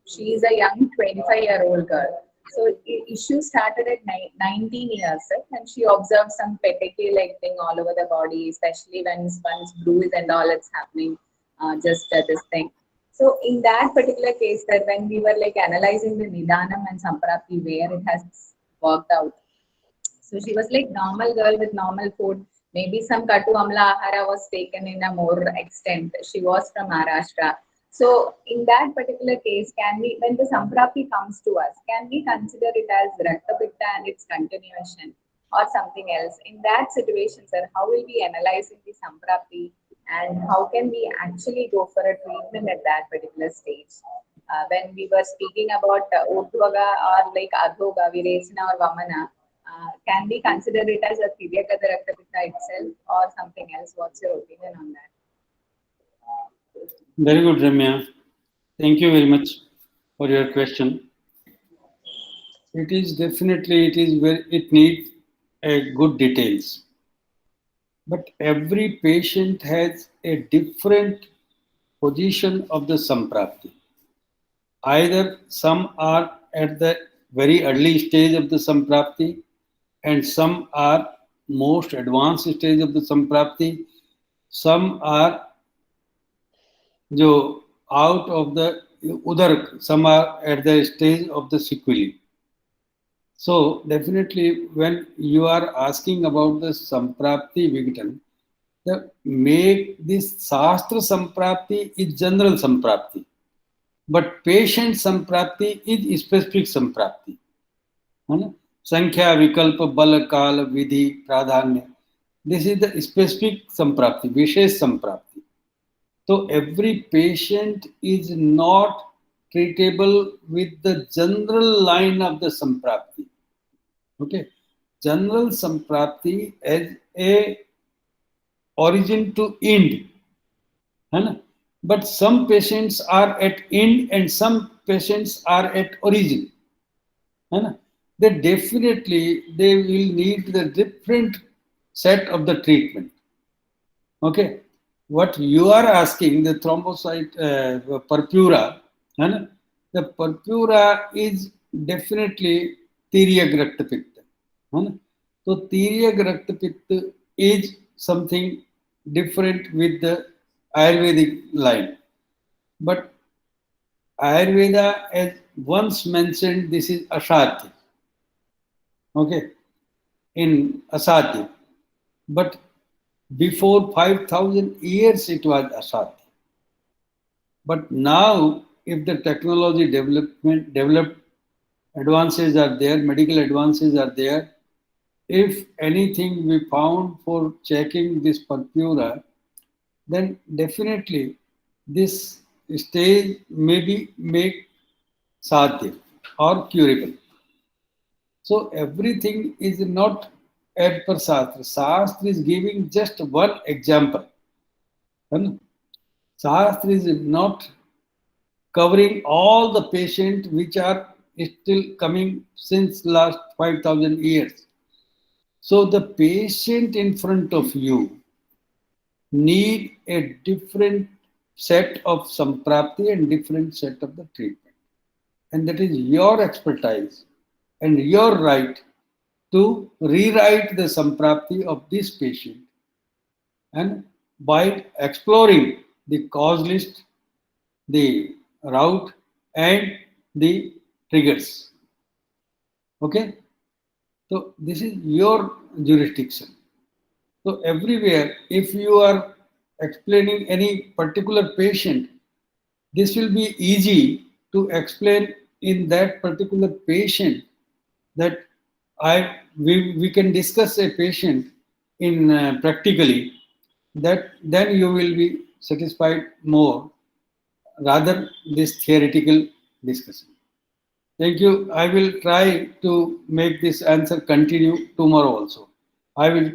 she is a young 25-year-old girl. So issue started at 19 years, and she observed some petechial-like thing all over the body, especially when one's bruise and all it's happening, just this thing. So in that particular case, that when we were like analyzing the Nidanam and Samprapti, where it has worked out. So she was like normal girl with normal food. Maybe some Katu Amla Ahara was taken in a more extent. She was from Maharashtra. So in that particular case, can we, when the Samprapti comes to us, can we consider it as Raktapitta and its continuation or something else? In that situation, sir, how will we analyze the Samprapti and how can we actually go for a treatment at that particular stage? When we were speaking about Urdhvaga or like Adhoga, Virechana or Vamana, can we consider it as a Tiryakada Raktapitta itself or something else? What's your opinion on that? Very good, Ramya. Thank you very much for your question. It is definitely, it needs a good details. But every patient has a different position of the Samprapti. Either some are at the very early stage of the Samprapti and some are most advanced stage of the Samprapti. Some are out of the Udar, some are at the stage of the sequelae. So definitely when you are asking about the Samprapti Vightan, make this Shastra Samprapti is general Samprapti. But patient Samprapti is specific Samprapti. Sankhya, Vikalpa, Bala, Kala, Vidhi, Pradhanya. This is the specific Samprapti, Vishesh Samprapti. So every patient is not treatable with the general line of the Samprapti. Okay. General Samprapti as a origin to end. But some patients are at end and some patients are at origin. They definitely they will need the different set of the treatment. Okay. What you are asking, the thrombocyte purpura, the purpura is definitely Tiryak Raktapitta. So Tiryak Raktapitta is something different with the Ayurvedic line. But Ayurveda has once mentioned this is Asadhya. Okay, in Asadhya. But before 5,000 years it was Asadhya. But now, if the technology developed advances are there, medical advances are there, if anything we found for checking this purpura, then definitely this stage maybe make sadhya or curable. So everything is not as per Shastra. Shastra is giving just one example. Shastra is not covering all the patients which are still coming since last 5,000 years. So the patient in front of you need a different set of samprapti and different set of the treatment. And that is your expertise and your right to rewrite the samprapti of this patient, and by exploring the cause list, the route and the triggers. Okay? So this is your jurisdiction. So everywhere, if you are explaining any particular patient, this will be easy to explain in that particular patient, that we can discuss a patient in practically, that then you will be satisfied more rather this theoretical discussion. Thank you. I will try to make this answer continue tomorrow also. I will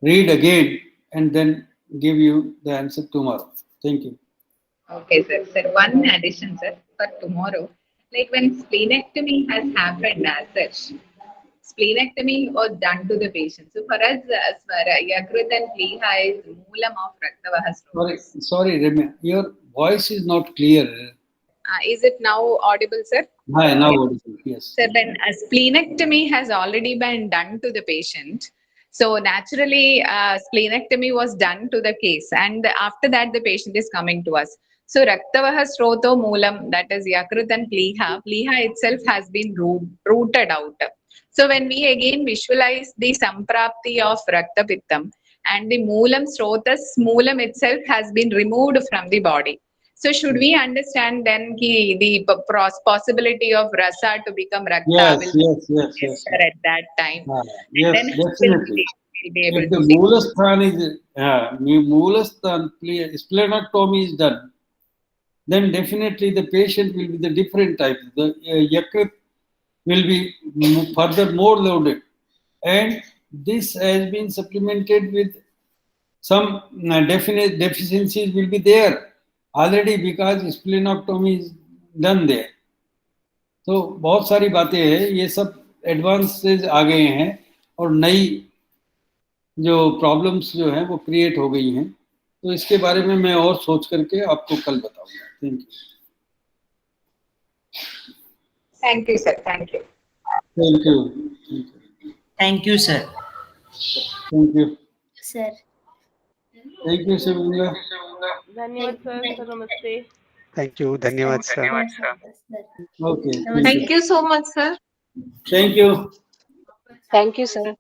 read again and then give you the answer tomorrow. Thank you. Okay, sir. Sir, one addition, sir, for tomorrow. Like when splenectomy has happened as such, splenectomy was done to the patient. So for us, as for Yakrit and Pleha is Moolam of Raktavaha. Sorry, Ramya, your voice is not clear. Is it now audible, sir? Hi, now audible, yes. Sir, when a splenectomy has already been done to the patient, so naturally splenectomy was done to the case, and after that the patient is coming to us. So Raktavaha Sroto Moolam, that is Yakrit and Pleha itself has been rooted out. So when we again visualize the Samprapti of Raktapittam and the Moolam Srotas, Moolam itself has been removed from the body. So should we understand then the possibility of rasa to become rakta Yes, will yes. at that time? Yes, then definitely. We'll be able If the to see. Moolasthana splenectomy is done, then definitely the patient will be the different type. The Yakrit will be further more loaded, and this has been supplemented with some definite deficiencies will be there already because splenectomy is done there. तो बहुत सारी बातें हैं, ये सब advances आ गए हैं और नई जो प्रॉब्लम्स जो हैं वो क्रिएट हो गई हैं, तो इसके बारे में मैं और सोच करके आपको कल बताऊंगा. Thank you. Thank you, sir. Thank you. Thank you. Thank you, sir. Thank you. Sir. Thank you, Shivinga. धन्यवाद सर. नमस्ते. Thank you. Dhanyawad, sir. Okay. Thank you so much, sir. Thank you. Thank you, sir.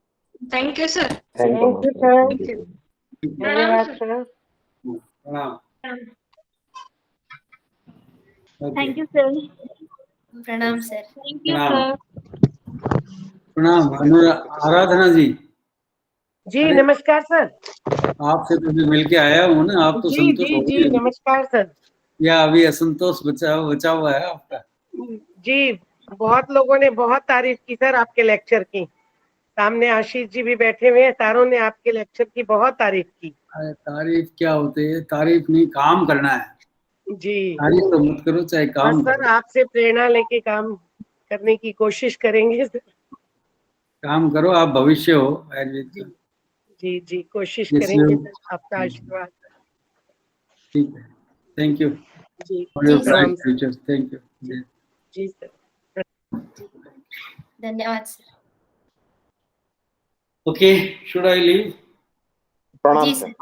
Thank you, sir. Thank you, sir. धन्यवाद, sir. Pranam. Okay. Thank you, sir. Pranam, sir. Thank you, Pranam. sir. प्रणाम. आराधना जी. जी नमस्कार sir. आपसे तो मैं मिल के आया हूँ ना, आप तो संतोष हो जी नमस्कार सर. या अभी असंतोष बचा हुआ है आपका? जी बहुत लोगों ने बहुत तारीफ की सर आपके लेक्चर की. सामने आशीष जी भी बैठे हुए हैं, सारों ने आपके लेक्चर की बहुत तारीफ की. अरे तारीफ क्या होती है, तारीफ नहीं, काम करना है जी. तारीफ तो मत करो, चाहे काम सर करो. आपसे प्रेरणा लेके काम करने की कोशिश करेंगे सर. काम करो, आप भविष्य हो आयुर्वेद का. जी कोशिश करेंगे सर, आपका आशीर्वाद. ठीक है. Thank you ji. For your bright future. Thank you. जी सर. धन्यवाद sir. Okay, should I leave? जी सर.